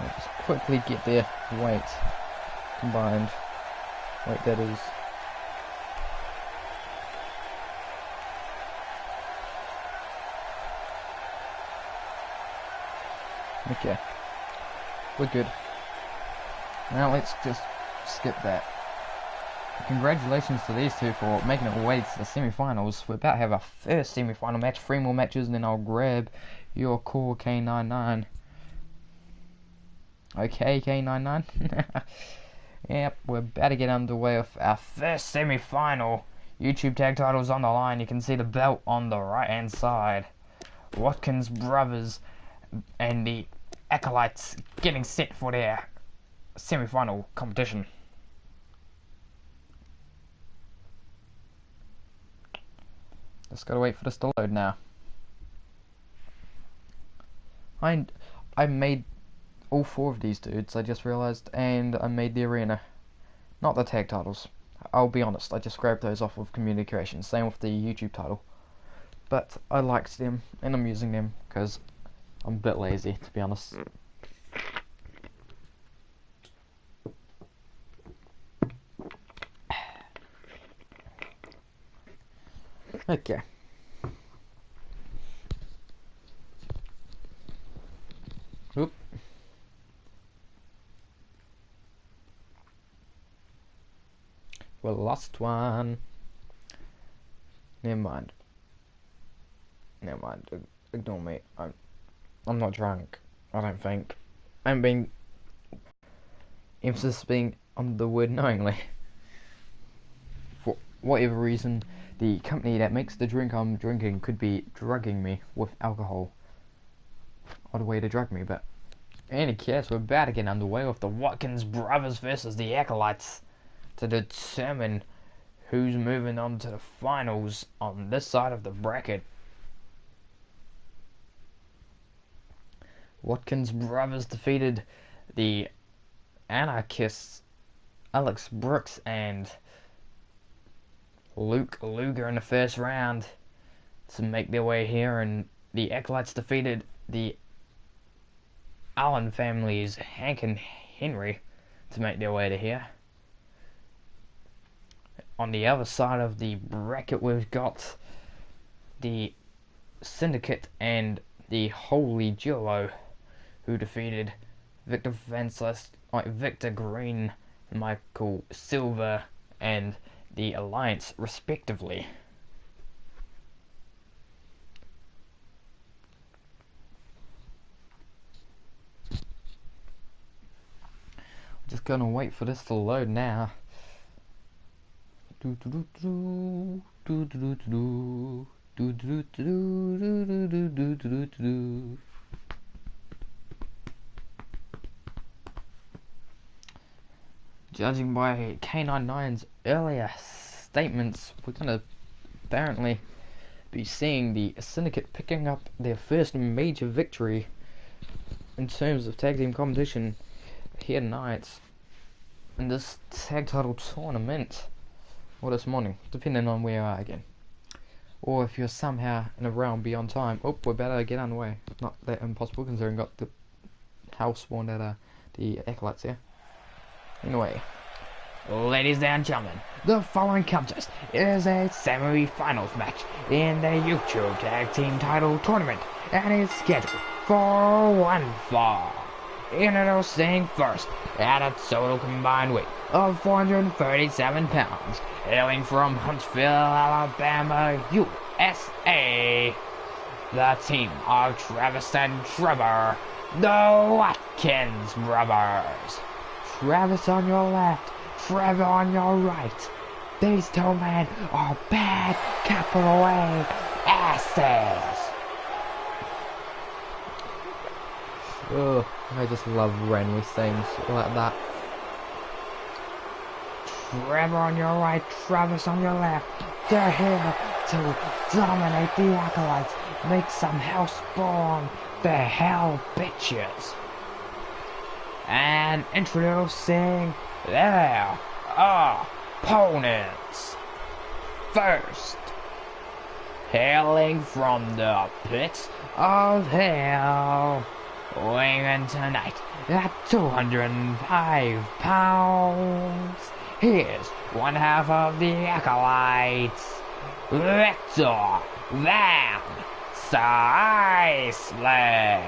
Let's quickly get their weight combined. Weight, that is. Okay, we're good. Now let's just skip that. Congratulations to these two for making it all the way to the semi-finals. We're about to have our first semi-final match, 3 more matches, and then I'll grab your core K99. Okay, K99. Yep, we're about to get underway with our first semi-final. YouTube tag titles on the line. You can see the belt on the right hand side. Watkins brothers and the Acolytes getting set for their semi-final competition. Just gotta wait for this to load now. I made all 4 of these dudes, I just realised, and I made the arena. Not the tag titles. I'll be honest, I just grabbed those off of Community Creations, same with the YouTube title. But I liked them, and I'm using them, because I'm a bit lazy, to be honest. Okay. Oop. Well, lost one. Never mind. Ignore me. I'm not drunk. I don't think. I'm being emphasis being on the word knowingly. For whatever reason, the company that makes the drink I'm drinking could be drugging me with alcohol. Odd way to drug me, but in any case, we're about to get underway with the Watkins brothers versus the Acolytes to determine who's moving on to the finals on this side of the bracket. Watkins brothers defeated the Anarchists Alex Brooks and Luke Luger in the first round to make their way here, and the Acolytes defeated the Allen families, Hank and Henry, to make their way to here. On the other side of the bracket, we've got the Syndicate and the Holy Duo, who defeated Victor Victor Green, Michael Silver, and the Alliance, respectively. Just gonna wait for this to load now. Judging by K99's earlier statements, we're gonna apparently be seeing the Syndicate picking up their first major victory in terms of tag team competition here tonight in this tag title tournament, or this morning, depending on where you are again, or if you're somehow in a realm beyond time. Oh, we're better get underway. Not that impossible considering got the house spawned at the Acolytes here. Anyway, ladies and gentlemen, the following contest is a semi-finals match in the YouTube Tag Team Title Tournament and is scheduled for one fall. Introducing first, at a total combined weight of 437 pounds, hailing from Huntsville, Alabama, USA, the team of Travis and Trevor, the Watkins brothers. Travis on your left, Trevor on your right. These 2 men are bad, capital A, asses. Ugh, I just love when things like that. Trevor on your right, Travis on your left. They're here to dominate the Acolytes, make some house spawn the hell bitches. And introducing their opponents. First, hailing from the pits of hell, weighing tonight at 205 pounds, here's one half of the Acolytes, Victor Van Sisley.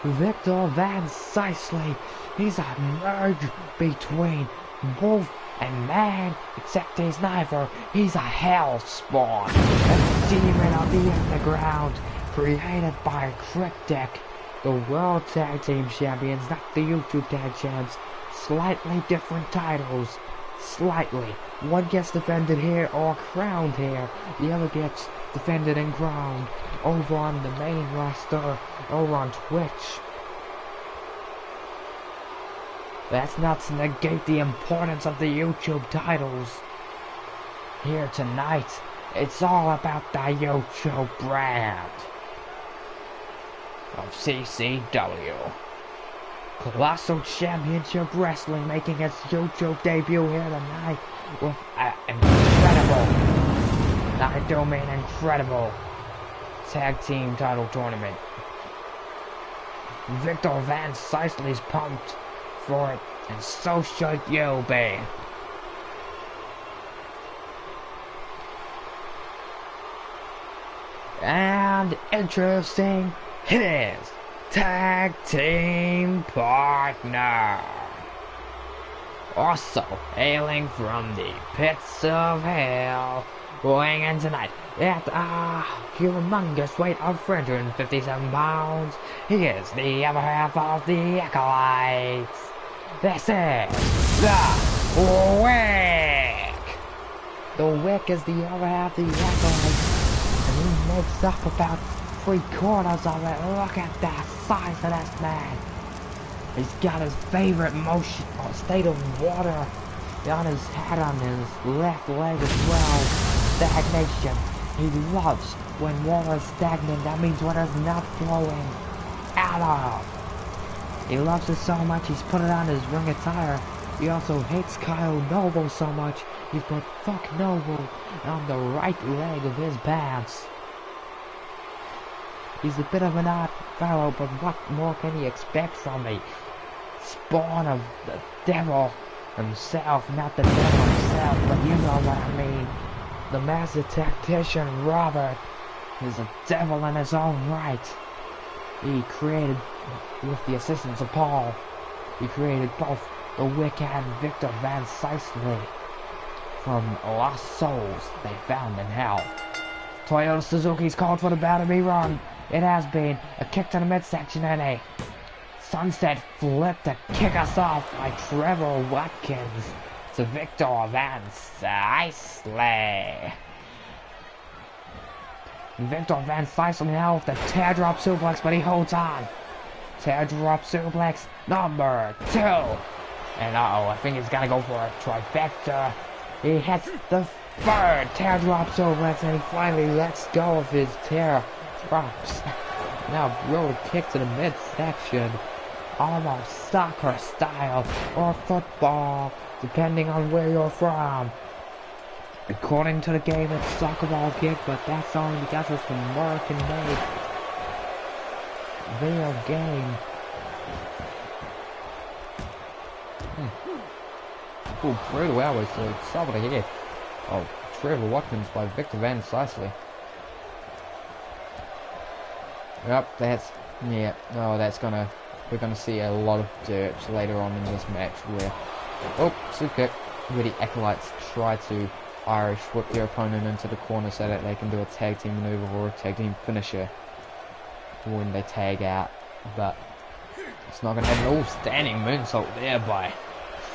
Victor Van Sisley is a merge between wolf and man, except he's neither. He's a hell spawn, a demon of the underground, created by Cryptic, the World Tag Team Champions, not the YouTube Tag Champs. Slightly different titles. Slightly. One gets defended here or crowned here. The other gets defended and crowned over on the main roster, over on Twitch. That's not to negate the importance of the YouTube titles. Here tonight, it's all about the YouTube brand of CCW. Colossal Championship Wrestling making its YouTube debut here tonight with an incredible tag team title tournament. Victor Van Sicely's pumped for it, and so should you be. And introducing his tag team partner, also hailing from the pits of hell, weighing in tonight at a humongous weight of 357 pounds. He is the other half of the Acolytes. This is the Wick. The Wick is the other half of the Acolytes, and he makes up about 3/4 of it. Look at the size of this man. He's got his favorite motion state of water on his head, on his left leg as well. Stagnation. He loves when water is stagnant. That means water's not flowing at all. He loves it so much he's put it on his ring attire. He also hates Kyle Noble so much he's put "fuck Noble" on the right leg of his pants. He's a bit of an odd fellow, but what more can he expect from me? Spawn of the devil himself, not the devil himself, but you know what I mean. The master tactician Robert is a devil in his own right. He created, with the assistance of Paul, he created both the Wick and Victor Van Sicely from lost souls they found in hell. Toyota Suzuki's called for the battle to be run. It has been a kick to the midsection and a sunset flip to kick us off by Trevor Watkins to Victor Van Sicely. Victor Van Sicely now with the teardrop suplex, but he holds on. Teardrop suplex number 2. And I think he's gonna go for a trifecta. He hits the 3rd teardrop suplex and he finally lets go of his teardrops. Now roll kick to the midsection, almost soccer style or football, depending on where you're from. According to the game, it's soccer ball kick, but that's only because it's an American-made video game. Cool, brutal hours, so it's over the head. Oh, Trevor Watkins by Victor Van Sicely. Yep, that's, yeah, no, that's gonna, we're gonna see a lot of dirt later on in this match where, oh, super kick, where the Acolytes try to Irish whip their opponent into the corner so that they can do a tag team maneuver or a tag team finisher when they tag out, but it's not gonna happen. Oh, standing moonsault there by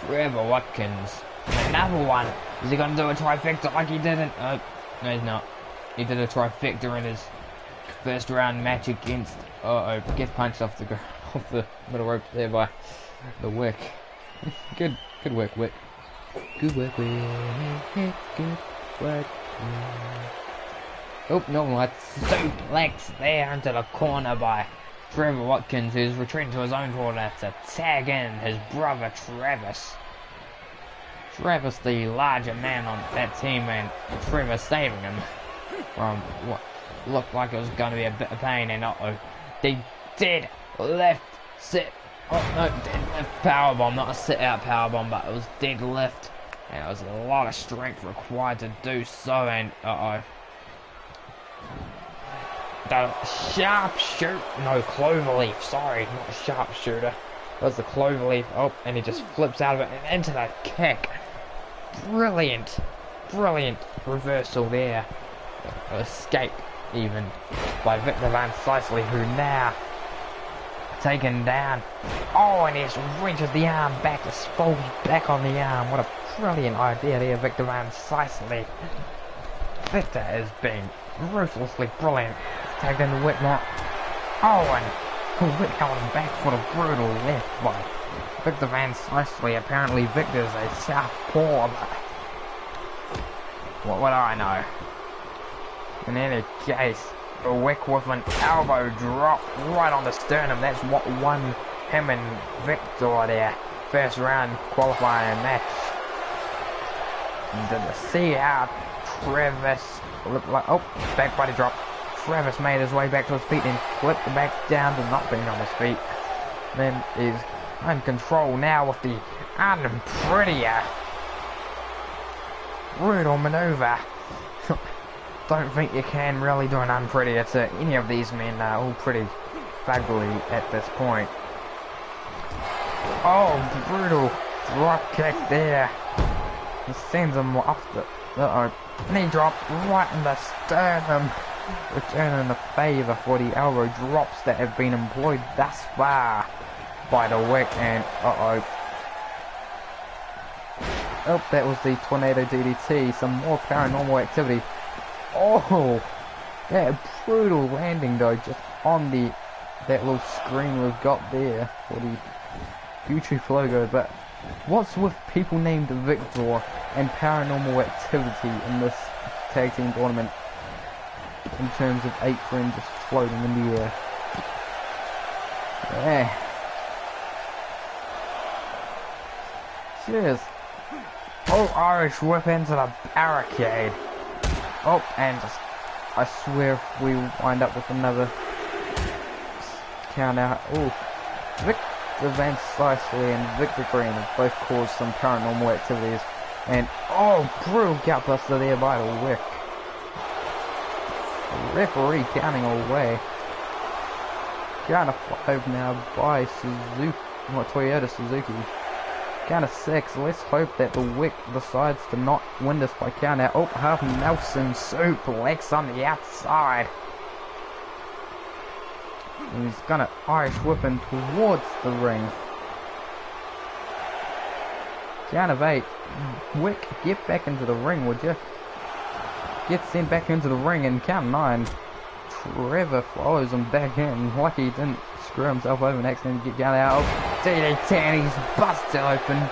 Trevor Watkins. Another one. Is he gonna do a trifecta like he didn't? Oh, no he's not. He did a trifecta in his first round match against, gets punched off the middle rope there by the Wick. Good work, Wick. Good work, Wick. Good work. Oh, no light suplex there into the corner by Trevor Watkins, who's retreating to his own corner to tag in his brother Travis. Travis, the larger man on that team, and Trevor saving him from what looked like it was going to be a bit of pain. And they did lift sit. Oh no, deadlift powerbomb, not a sit out powerbomb, but it was deadlift, and it was a lot of strength required to do so. And the sharpshooter, no, cloverleaf, sorry, not sharpshooter. That was the cloverleaf. Oh, and he just flips out of it and into that kick. Brilliant reversal there. Escape even by Victor Van Sicely, who now taken down. Oh, and he just reaches the arm back, just folds back on the arm. What a brilliant idea there, Victor Van Sicely. Victor has been ruthlessly brilliant. Tagged in the Wick now. Oh, and Wick going back for the brutal left by Victor Van Slicely, apparently Victor's a southpaw, but what would I know? In any case, the Wick with an elbow drop right on the sternum. That's what won him and Victor their first round qualifying match. Did you see how Travis looked like? Oh, back body drop. Travis made his way back to his feet and flipped back down to not being on his feet. Then he's in control now with the unprettier brutal maneuver. Don't think you can really do an unprettier to any of these men. They're all pretty fugly at this point. Oh, brutal drop kick there. He sends him off the knee drop right in the sternum, returning the favour for the elbow drops that have been employed thus far by the Wick. And oh, that was the tornado DDT. Some more paranormal activity. Oh, that brutal landing though, just on that little screen we've got there for the YouTube logo. But what's with people named Victor and paranormal activity in this tag team tournament in terms of 8 friends just floating in the air? Yeah. Cheers. Oh, Irish whip into the barricade. Oh, and just, I swear if we wind up with another count out. Oh, Victor Van Slicely and Victor Green have both caused some paranormal activities. And, oh, brutal gutbuster there by the Wick. The referee counting away. Count of 5 now by Suzuki, not Toyota Suzuki. Count of 6. Let's hope that the Wick decides to not win this by count out. Oh, half Nelson suplex on the outside. And he's gonna Irish whip him towards the ring. Count of 8. Wick, get back into the ring, would you? Get sent back into the ring, and count 9. Trevor follows him back in. Lucky he didn't screw himself over and accidentally get counted out. DDT, and he's busted open.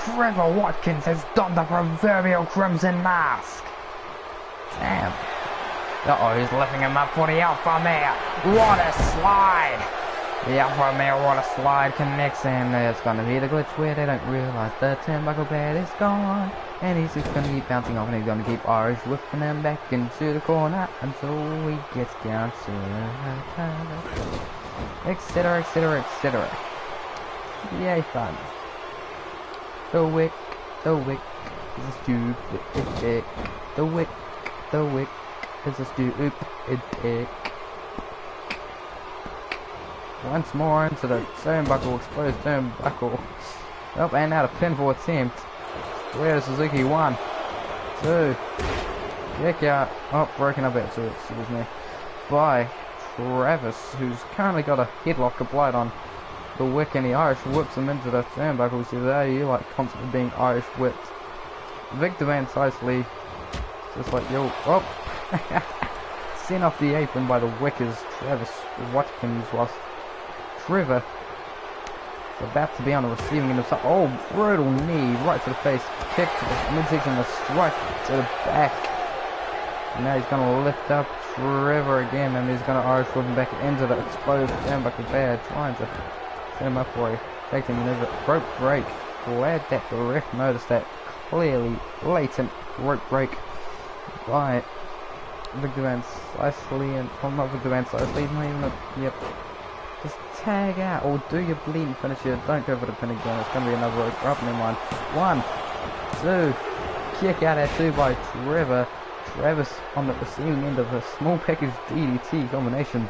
Trevor Watkins has donned the proverbial crimson mask. Damn. Uh-oh, he's lifting him up for the Alpha Male. What a slide! The Alpha Male, what a slide, connects, and there's gonna be the glitch where they don't realise the turnbuckle pad is gone. And he's just gonna keep bouncing off, and he's gonna keep Irish whipping him back into the corner until he gets down to etc, etc, etc. Yay, fun. The Wick is a stupid dick. The Wick is a stupid dick. Once more into the turnbuckle, exposed turnbuckle. Oh, and now the pinfall attempt. Where's Suzuki? 1, 2. Kick out. Oh, broken up at 2, excuse me. By Travis, who's currently got a headlock applied on the Wick, and the Irish whips him into the turnbuckle. He says, "Hey, you like constantly being Irish whipped." Victor Van Slicely, just like, yo, oh, sent off the apron by the Wick as Travis Watkins, whilst Trevor is about to be on the receiving end of something. Oh, brutal knee right to the face, kick to the midsection, and a strike to the back. And now he's going to lift up Trevor again, and he's going to Irish whip him back into the exposed turnbuckle pad, trying to set him up for a tag team maneuver. Rope break. Glad that the ref noticed that clearly latent rope break by Victor Van Slicely, and well, not Victor Van Slicely, not even a, yep. Just tag out, or do your bleeding finisher. Don't go for the pin again. It's going to be another rope drop. Never mind. 1, 2. Kick out at 2 by Trevor. Travis on the receiving end of a small package DDT combination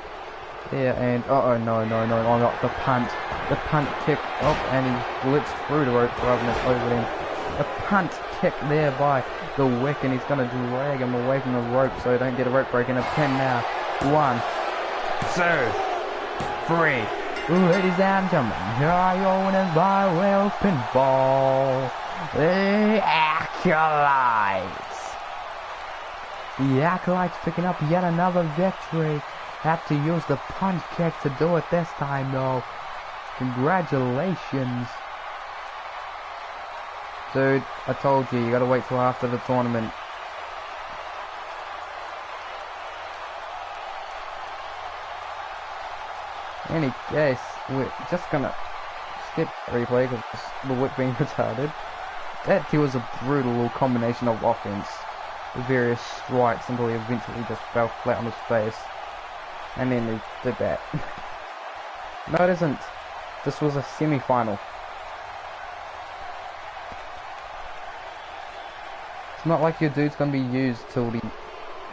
there, and no, not the punt. The punt kick up, and he blitzed through the rope rather than over them. A punt kick there by the Wick, and he's going to drag him away from the rope so he don't get a rope break. And a pin now. 1, 2, 3. Ladies and gentlemen, here are your winners by way of pinfall. The Acolytes. The Acolytes picking up yet another victory. Have to use the punch kick to do it this time though. Congratulations. Dude, I told you, you gotta wait till after the tournament. In any case, we're just gonna skip replay because the whip being retarded. That was a brutal little combination of offense with various strikes until he eventually just fell flat on his face. And then he did that. No, it isn't. This was a semi-final. It's not like your dude's gonna be used till the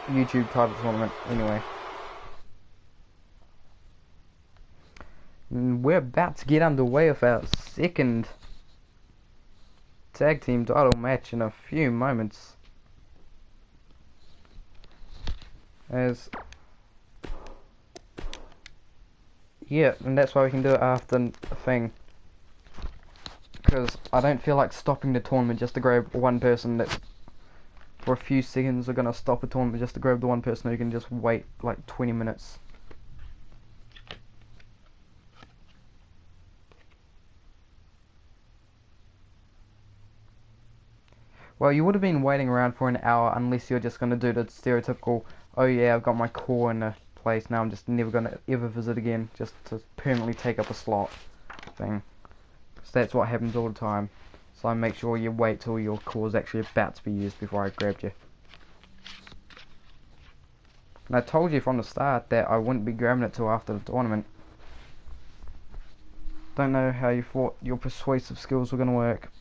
YouTube title tournament anyway. And we're about to get underway with our second tag team title match in a few moments. As yeah, and that's why we can do it after the thing. Because I don't feel like stopping the tournament just to grab one person that's for a few seconds are gonna stop a tournament just to grab the one person who can just wait like 20 minutes. Well, you would have been waiting around for an hour unless you're just gonna do the stereotypical, oh yeah, I've got my core in a place now, I'm just never gonna ever visit again, just to permanently take up a slot thing. So that's what happens all the time. So I make sure you wait till your core is actually about to be used before I grabbed you. And I told you from the start that I wouldn't be grabbing it till after the tournament. Don't know how you thought your persuasive skills were gonna work.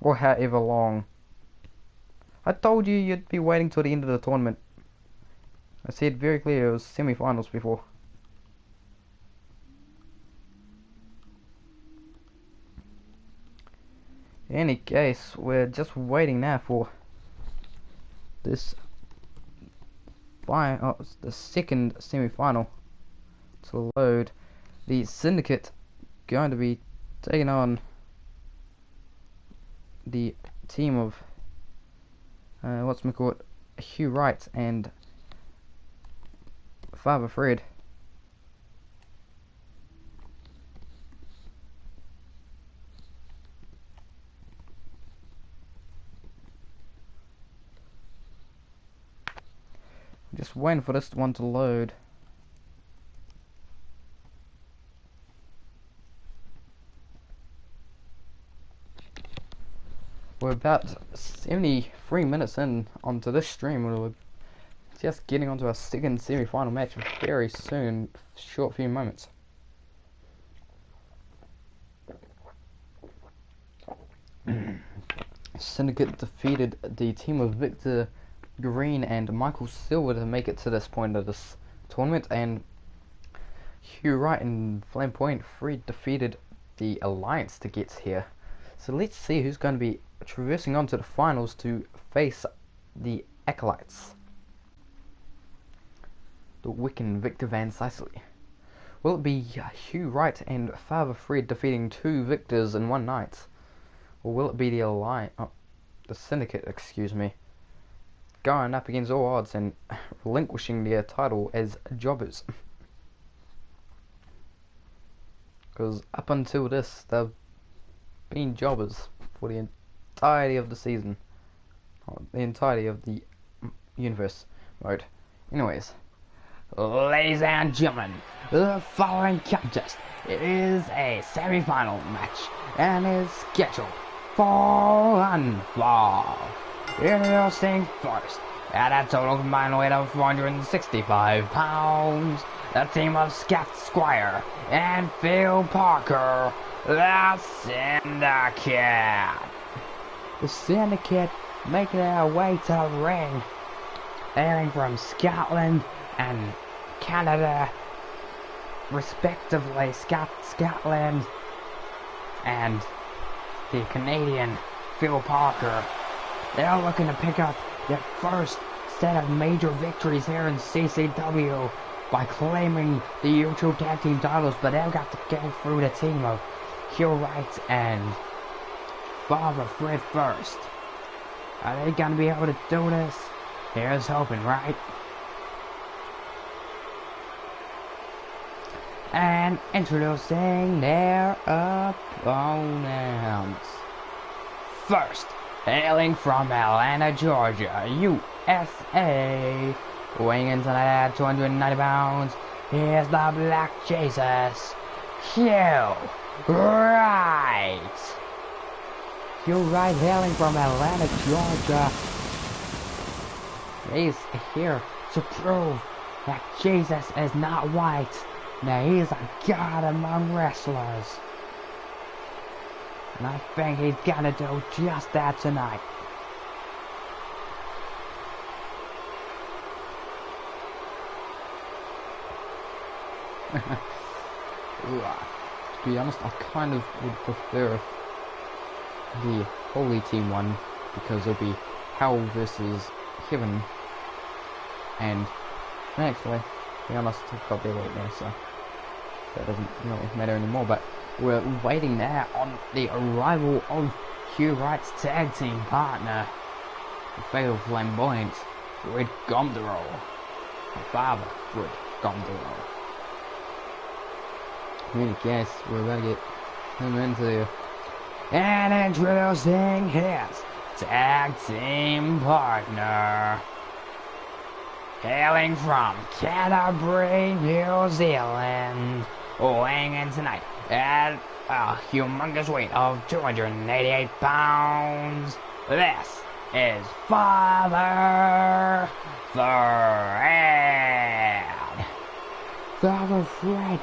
Or however long. I told you you'd be waiting till the end of the tournament. I said very clear it was semi-finals before. In any case, we're just waiting now for this the second semi-final to load. The Syndicate going to be taking on the team of Hugh Wright and Father Fred. Just waiting for this one to load. We're about 73 minutes in onto this stream. We're just getting onto our second semi-final match very soon, short few moments. Syndicate defeated the team of Victor Green and Michael Silver to make it to this point of this tournament, and Hugh Wright and Flamboyant Fred defeated the Alliance to get here. So let's see who's going to be traversing on to the finals to face the Acolytes. The Wiccan Victor Van Sicily. Will it be Hugh Wright and Father Fred defeating two victors in one night? Or will it be the the Syndicate, excuse me, going up against all odds and relinquishing their title as jobbers? Because up until this, they've been jobbers for the entirety of the season, or the entirety of the universe mode. Anyways, ladies and gentlemen, the following contest is a semi-final match and is scheduled for one fall. Introducing first, at a total combined weight of 465 pounds, the team of Scott Squire and Phil Parker, the Syndicate. The Syndicate making their way to the ring, hailing from Scotland and Canada, respectively. Scotland and the Canadian Phil Parker. They're looking to pick up their first set of major victories here in CCW by claiming the YouTube Tag Team titles, but they've got to go through the team of Hugh Wright and Father Fred first. Are they gonna be able to do this? Here's hoping, right? And introducing their opponents. First, hailing from Atlanta, Georgia, USA, weighing in tonight at 290 pounds, here's the Black Jesus, Q Wright. Q Wright hailing from Atlanta, Georgia. He's here to prove that Jesus is not white. Now he's a god among wrestlers. And I think he's gonna do just that tonight. To be honest, I kind of would prefer the Holy Team one, because it'll be Hell versus Heaven. And actually, to be honest, I've got their weight now, so that doesn't really matter anymore. But we're waiting now on the arrival of Q Wright's tag team partner, the fatal flamboyant Red Gondorol, my father, Red Gondorol. In any case, we're about to get him into there. And introducing his tag team partner, hailing from Canterbury, New Zealand, weighing in tonight at a humongous weight of 288 pounds. This is Father Fred. Father Fred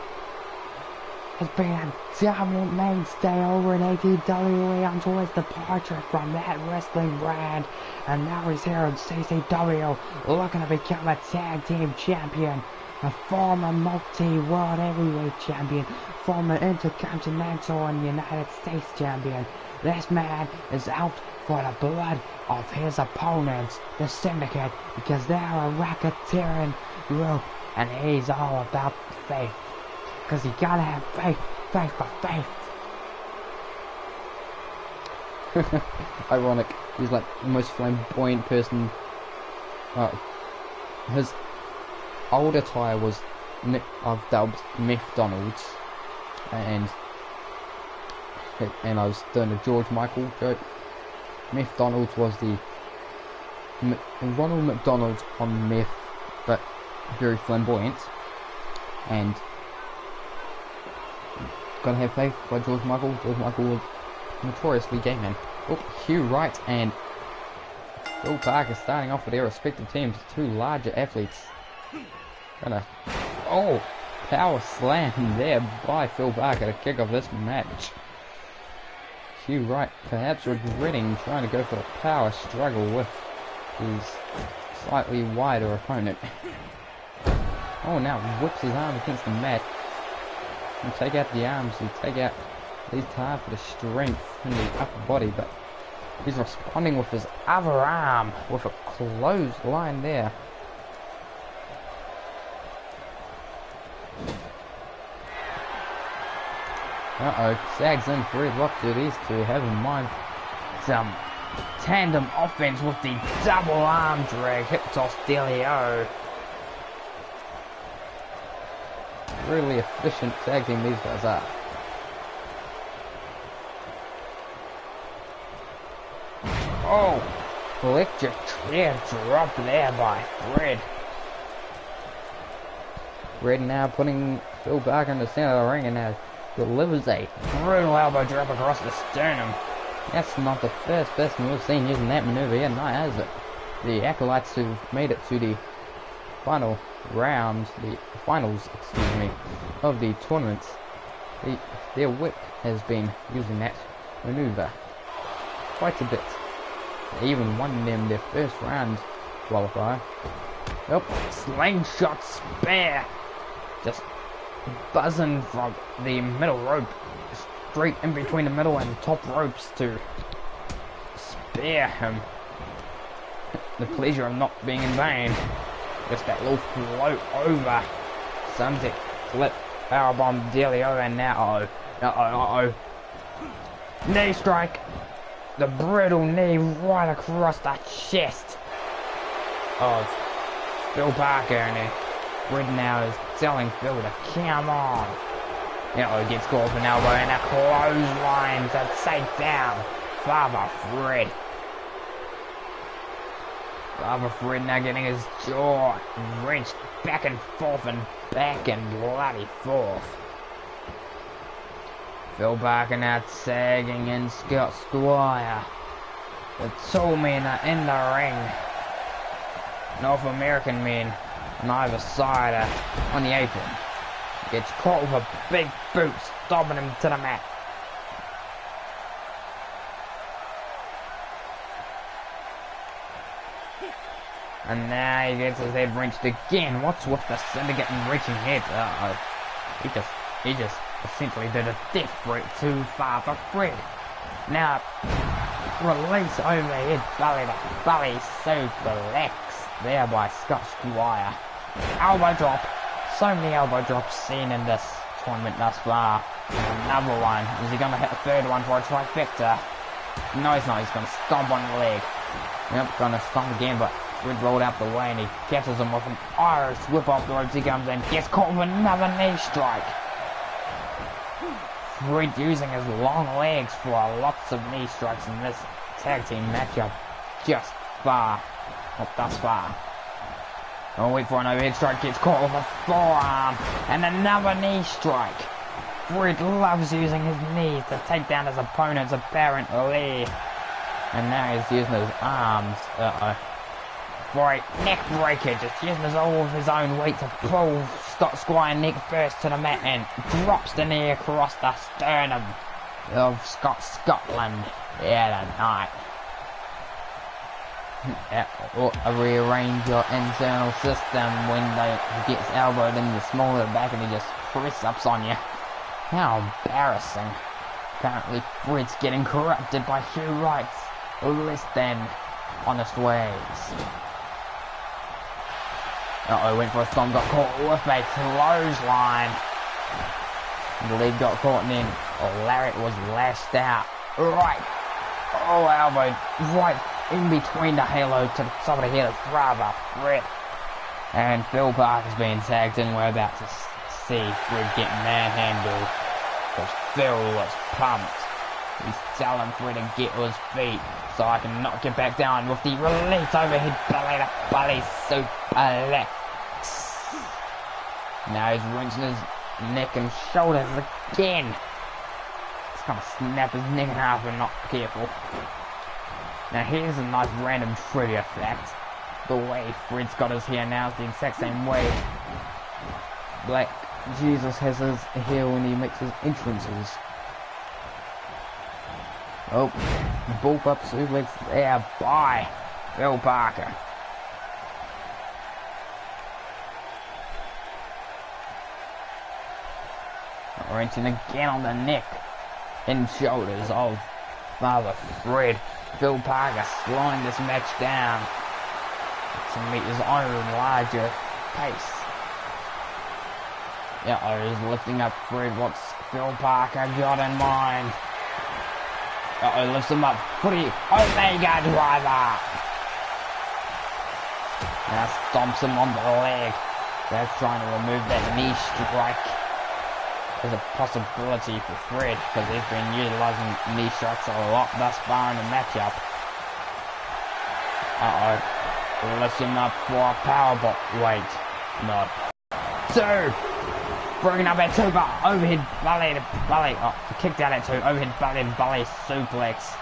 has been a dominant mainstay over in ATW until his departure from that wrestling brand, and now he's here in CCW looking to become a tag team champion, a former multi-world heavyweight champion, former intercontinental and United States champion. This man is out for the blood of his opponents, the Syndicate, because they're a racketeering group, and he's all about faith. Because you gotta have faith, faith for faith. Ironic, he's like the most flamboyant person. His old attire was I've dubbed McDonald's, and I was doing a George Michael joke. McDonald's was the Ronald McDonald on meth, but very flamboyant, and gotta have faith by George Michael. George Michael was notoriously gay man. Oh, Hugh Wright and Phil Parker starting off with their respective teams. Two larger athletes. Power slam there by Phil Parker to kick off this match. Hugh Wright perhaps regretting trying to go for the power struggle with his slightly wider opponent. Oh, now whips his arm against the mat. You take out the arms, you take out these hard for the strength in the upper body, but he's responding with his other arm with a clothesline there. Sags in for it. What do these two have in mind? Some tandem offense with the double arm drag, hip toss dealio. Really efficient tag team these guys are. Oh, electric chair drop there by Fred. Fred now putting Phil Parker in the center of the ring and now delivers a brutal elbow drop across the sternum. That's not the first person we've seen using that maneuver yet, no, has it? The Acolytes who've made it to the final round, the finals, excuse me, of the tournament, their whip has been using that maneuver quite a bit. They even won them their first round qualifier. Yep, slingshot spear, just buzzing from the middle rope, straight in between the middle and top ropes to spear him. The pleasure of not being in vain. Just that little float over. Sunset flip, powerbomb dealio, and now knee strike. The brutal knee right across the chest of Phil Parker, and Fred now is telling Phil to come on. Gets caught with an elbow and a clothesline to take down Father Fred. Father Fred now getting his jaw wrenched back and bloody forth. Phil Parker now tagging in Scott Squire. The two men are in the ring. North American men on either side are on the apron. Gets caught with a big boot, stomping him to the mat. And now he gets his head wrenched again. What's with the syndicate and reaching heads? He just essentially did a death grip to Father Fred. Now, release overhead belly to belly suplex there by Scott Squire. Elbow drop. So many elbow drops seen in this tournament thus far. Another one. Is he going to hit a third one for a trifecta? No, he's not. He's going to stomp on the leg. Yep, going to stomp again, but Fred rolled out the way and he catches him with an Irish whip off the ropes. He comes in, gets caught with another knee strike. Fred using his long legs for lots of knee strikes in this tag team matchup thus far. I'll wait for an overhead strike, gets caught with a forearm and another knee strike. Fred loves using his knees to take down his opponents apparently. And now he's using his arms for a neck breaker, just using all of his own weight to pull Scott Squire neck first to the mat and drops the knee across the sternum of Scotland tonight. Rearrange your internal system when he gets elbowed in the small of the back and he just press-ups on you. How embarrassing. Apparently Fred's getting corrupted by Hugh Wright's less than honest ways. Went for a stomp, got caught with a clothesline. The leg got caught and then Lariat was lashed out. Right. Elbow right in between the halo to the top of the head of Father Fred. And Phil Parker's being tagged in. We're about to see Fred get manhandled. Because Phil was pumped. He's telling Fred to get to his feet so I can knock you back down with the release overhead belly to belly suplex. Now he's wrenching his neck and shoulders again. He's gonna snap his neck in half and not careful. Now here's a nice random trivia fact. The way Fred's got his hair now is the exact same way Black Jesus has his hair when he makes his entrances. Bullpup suplex there by Phil Parker. Wrenching again on the neck and shoulders of Father Fred. Phil Parker slowing this match down to meet his own larger pace. He's lifting up Fred. What's Phil Parker got in mind? Lifts him up. Footy Omega driver. Now stomps him on the leg. They're trying to remove that knee strike. There's a possibility for Fred because he's been utilizing knee strikes a lot thus far in the matchup. Lifts him up for a powerbomb. Wait, no. Two. Bringing up at 2 bar. Overhead belly to belly. Kicked out at 2. Overhead belly to belly suplex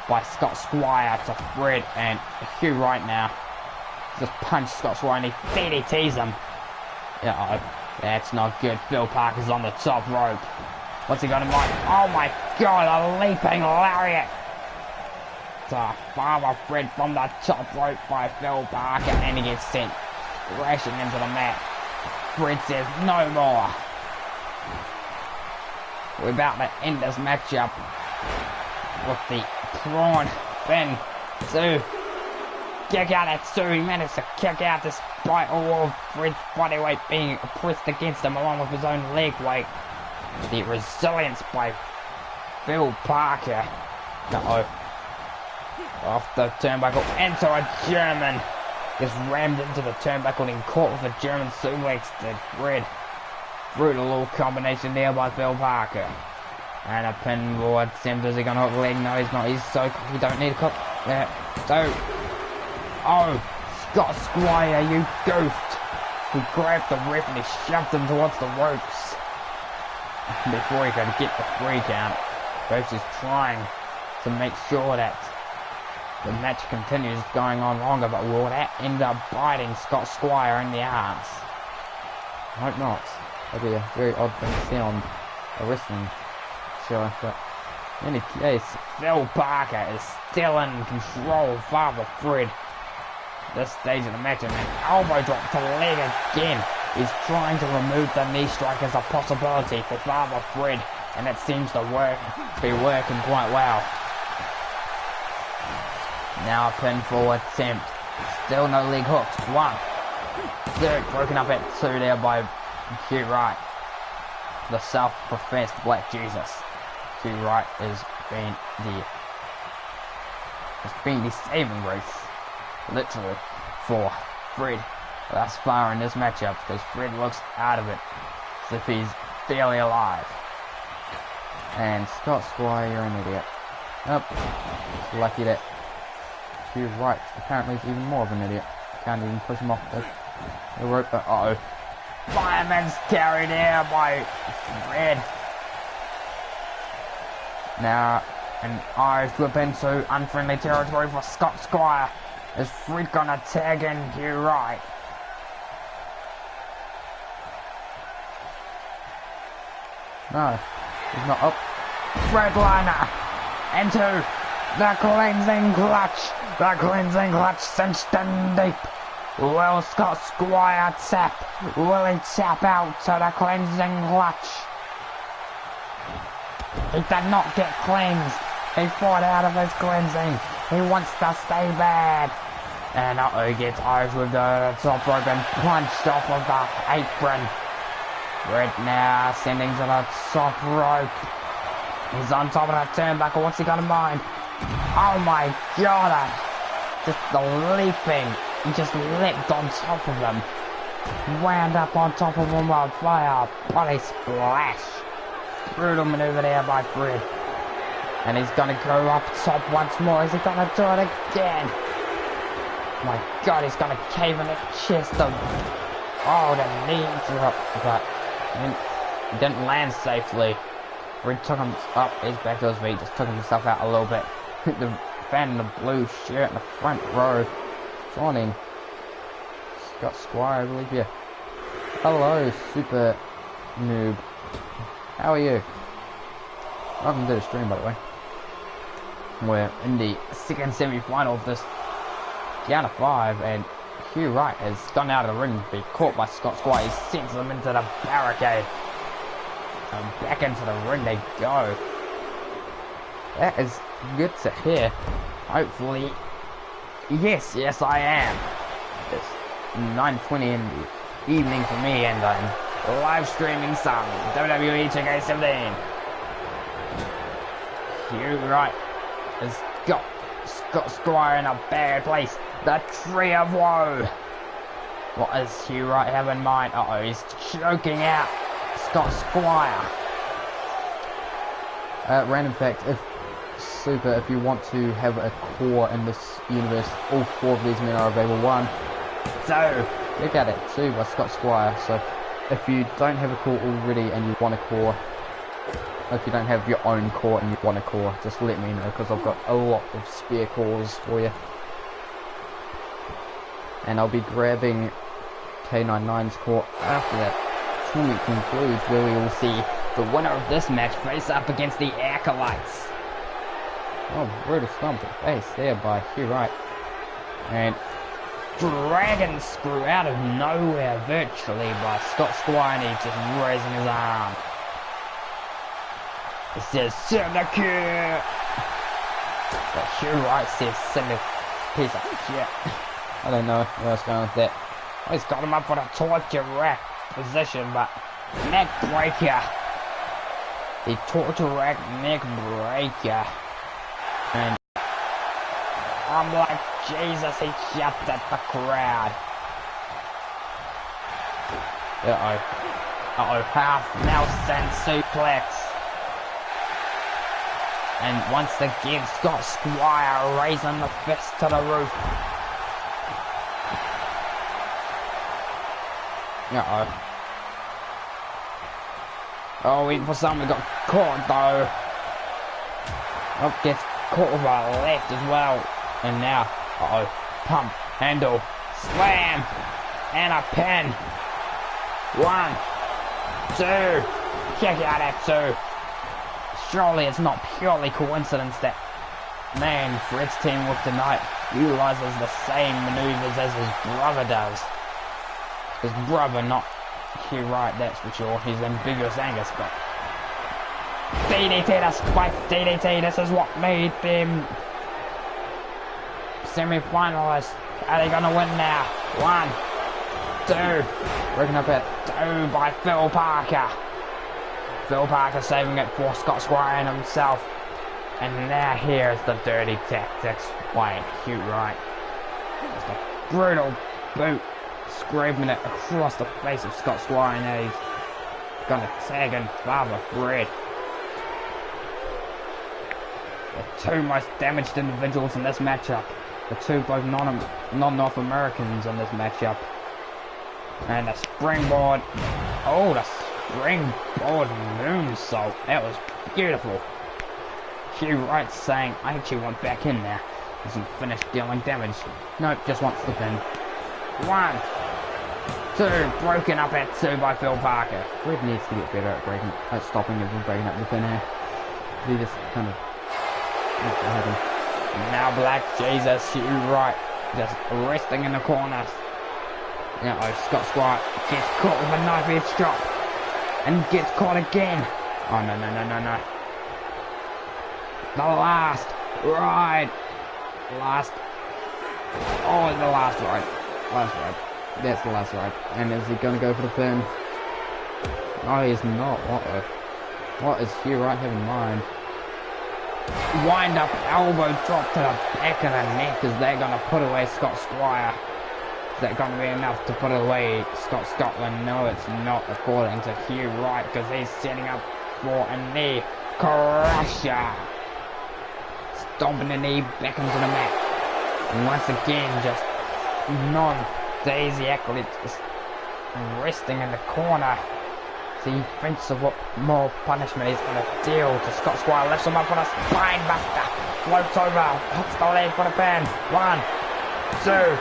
by Scott Squire to Fred and Hugh Wright now. Just punched Scott Squire and he DDTs him. That's not good. Phil Parker's on the top rope. What's he got in mind? Oh my god, a leaping lariat to Father Fred from the top rope by Phil Parker and he gets sent crashing into the mat. Fred says no more. We're about to end this matchup with the prawn fin to kick out at 2. He managed to kick out despite all of Fred's body weight being pressed against him along with his own leg weight. The resilience by Phil Parker. Off the turnbuckle into a German Gets rammed into the turnbuckle and caught with a German suplex to Fred. Brutal little combination there by Phil Parker. And a pinboard. Sims, is he gonna hook leg? No, he's not. He's so he don't need a cook. Oh, Scott Squire, you goofed. He grabbed the ref and he shoved him towards the ropes before he could get the 3 count. Ref is trying to make sure that the match continues going on longer, but will that end up biting Scott Squire in the arse? I hope not. That'd be a very odd thing to see on a wrestling show, but in any case, Phil Parker is still in control of Father Fred. This stage of the match, and an elbow drop to leg again. He's trying to remove the knee strike as a possibility for Father Fred, and it seems to be working quite well. Now a pinfall attempt. Still no leg hooks. 1. Third broken up at 2 there by Hugh Wright, the self-professed Black Jesus. Hugh Wright has been the saving grace, literally, for Fred thus far in this matchup, because Fred looks out of it as if he's barely alive. And Scott Squire, you're an idiot. Oh, lucky that Hugh Wright apparently is even more of an idiot. Can't even push him off the rope, but uh-oh. Fireman's carried there by Fred. Now, an Irish whip into unfriendly territory for Scott Squire. Is Fred gonna tag in Hugh Wright? No, he's not up. Fredliner into the cleansing clutch. The cleansing clutch cinched in deep. Will Scott Squire tap? Will he tap out to the cleansing clutch? He did not get cleansed. He fought out of his cleansing. He wants to stay bad. And he gets Irish with the top rope and punched off of the apron. Red now ascending to the top rope. He's on top of the turnbuckle. What's he got in mind? Oh my god! Just the leaping. He just leapt on top of him. Wound up on top of him while fire. Body splash. Brutal maneuver there by Fred. And he's gonna go up top once more. Is he gonna do it again? My god, he's gonna cave in the chest of... Oh, the knee drop. But he didn't land safely. Fred took him up. He's back to his feet. Just took himself out a little bit. The fan in the blue shirt in the front row. Joining Scott Squire, I believe. Yeah. Hello, super noob. How are you? Welcome to the stream, by the way. We're in the second semi-final of this down to 5, and Hugh Wright has gone out of the ring to be caught by Scott Squire. He sends them into the barricade. And back into the ring they go. That is good to hear. Hopefully. Yes, I am. It's 9:20 in the evening for me, and I'm live streaming some WWE 2K17. Hugh Wright has got Scott Squire in a bad place. The Tree of Woe. What does Hugh Wright have in mind? He's choking out Scott Squire. Random fact, if you want to have a core in this universe, all 4 of these men are available. 1, 2, look at it, 2 by Scott Squire. So if you don't have a core already and you want a core, if you don't have your own core and you want a core, just let me know, because I've got a lot of spare cores for you. And I'll be grabbing K99's core after that tournament concludes, where we will see the winner of this match face up against the Acolytes. Oh, brutal stomp to the face there by Hugh Wright. And Dragon screw out of nowhere virtually by Scott Squire, and he's just raising his arm. It says Syndicate! But Hugh Wright says Syndicate. Piece of shit. I don't know where I was going with that. He's got him up for the torture rack position, but neck breaker. The torture rack neck breaker. And I'm like, Jesus, he shouts at the crowd. Uh-oh, half Nelson suplex. And once again, Scott Squire raising the fist to the roof. Uh-oh. Oh, waiting for someone, got caught though. Oh, gets caught with a left as well. And now, uh-oh, pump, handle, slam, and a pin. 1, 2, check out that 2. Surely it's not purely coincidence that man Fred's team with tonight utilizes the same maneuvers as his brother does. His brother not here right, that's for sure. He's ambiguous Angus, but DDT, the spike DDT, this is what made them semi-finalists. Are they gonna win now? 1, 2, breaking up at 2 by Phil Parker. Phil Parker saving it for Scott Squire and himself. And now here's the dirty tactics by Hugh Wright. Just a brutal boot, scraping it across the face of Scott Squire, and now he's gonna tag in Father Fred. The two most damaged individuals in this matchup. The two both non-North Americans in this matchup. And the springboard. Oh, the springboard moonsault. That was beautiful. Hugh Wright saying, I actually want back in there. As he finished dealing damage. Nope, just wants the pin. 1, 2, broken up at 2 by Phil Parker. Fred needs to get better at stopping him from breaking up the pin here. He just kind of now Black Jesus, Hugh Wright just resting in the corner. Scott Squire gets caught with a knife edge drop and gets caught again. Oh no. The last ride. The last ride. That's the last ride. And is he gonna go for the pin? No, he's not. What is Hugh Wright have in mind? Wind up elbow drop to the back of the neck. Is that gonna put away Scott Squire? Is that gonna be enough to put away Scott Scotland? No, it's not, according to Hugh Wright, because he's setting up for a knee crusher. Stomping the knee back into the mat. And once again, just non-Daisy Accolade just resting in the corner. So he thinks of what more punishment he's going to deal to Scott Squire. Lifts him up on a spine buster. Floats over. Hooks the leg for the pin. 1, 2.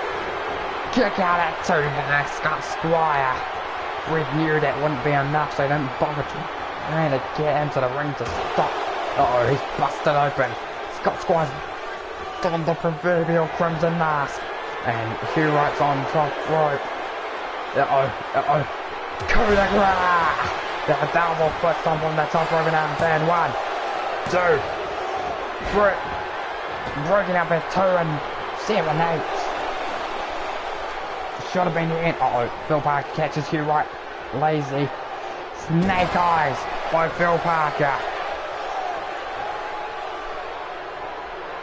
Kick out at 2 by Scott Squire. Fred knew that wouldn't be enough, so he didn't bother trying to get into the ring to stop. Uh-oh, he's busted open. Scott Squire's done the proverbial crimson mask. And Hugh Wright's on top rope. Uh-oh. Coup de grace! The double foot stomp on the top rope and out of band. 1, 2, 3. Broken up at 2 and 7, 8. Should have been the end. Uh-oh. Phil Parker catches Hugh Wright. Lazy. Snake eyes by Phil Parker.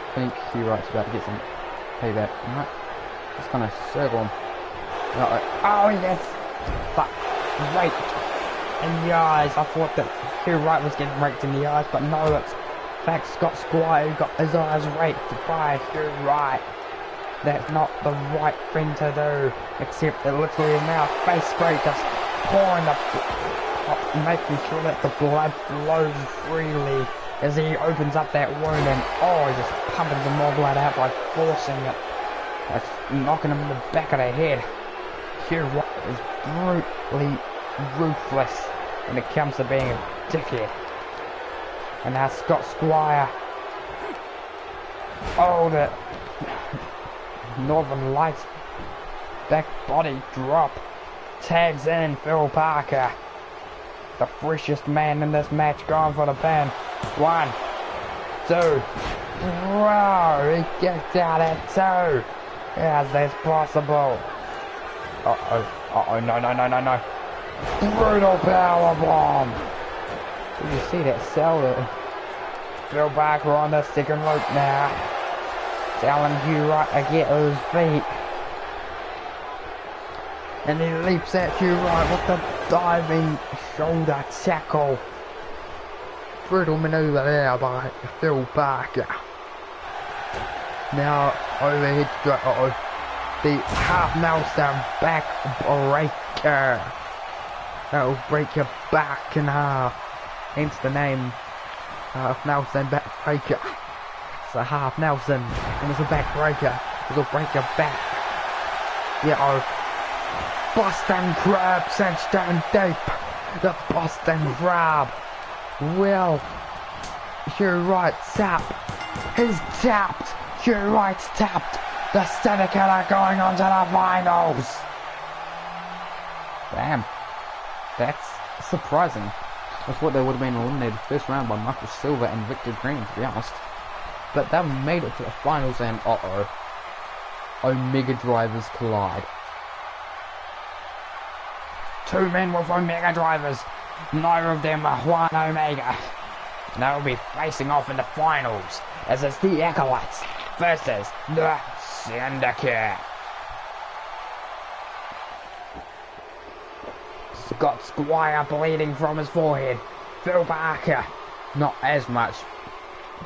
I think Hugh Wright's about to get some payback. Right. Just gonna circle him. Oh, yes. But raked in the eyes. I thought that Hugh Wright was getting raked in the eyes, but no, it's in fact Scott Squire who got his eyes raked by Hugh Wright. That's not the right thing to do, except it literally is now face spray just pouring making sure that the blood flows freely as he opens up that wound, and he's just pumping some more blood out by forcing it. That's knocking him in the back of the head. Hugh Wright is brutally ruthless when it comes to being a dickhead. And now Scott Squire. Oh, the Northern Lights back body drop. Tags in Phil Parker. The freshest man in this match going for the pin. 1, 2. Wow, he kicked out at 2. How's this possible? Uh-oh, no. Brutal powerbomb. Did you see that cell? Phil Parker on the second rope now. telling you right to get to his feet. And he leaps at you right with the diving shoulder tackle. Brutal manoeuvre there by Phil Barker. Now overhead straight, the half Nelson back breaker. That'll break your back in half. Hence the name half Nelson back breaker. It's a half Nelson and it's a back breaker. It'll break your back. Yeah, Boston Crab cinched down deep. The Boston Crab will. Your right tap. He's tapped. Your right's tapped. The Syndicate are going on to the finals. Damn. That's surprising. I thought they would have been eliminated first round by Michael Silver and Victor Green, to be honest. But they've made it to the finals and Omega Drivers collide. Two men with Omega Drivers. Neither of them are one Omega. And they'll be facing off in the finals as it's the Acolytes versus the Syndicate. Scott Squire bleeding from his forehead. Phil Barker, not as much.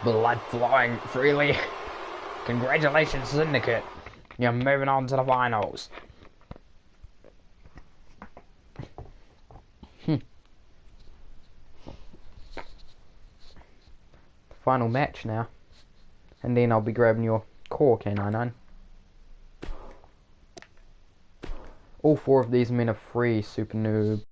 Blood flowing freely. Congratulations, Syndicate. You're moving on to the finals. Final match now. And then I'll be grabbing your core K99. All four of these men are free, Super Noob.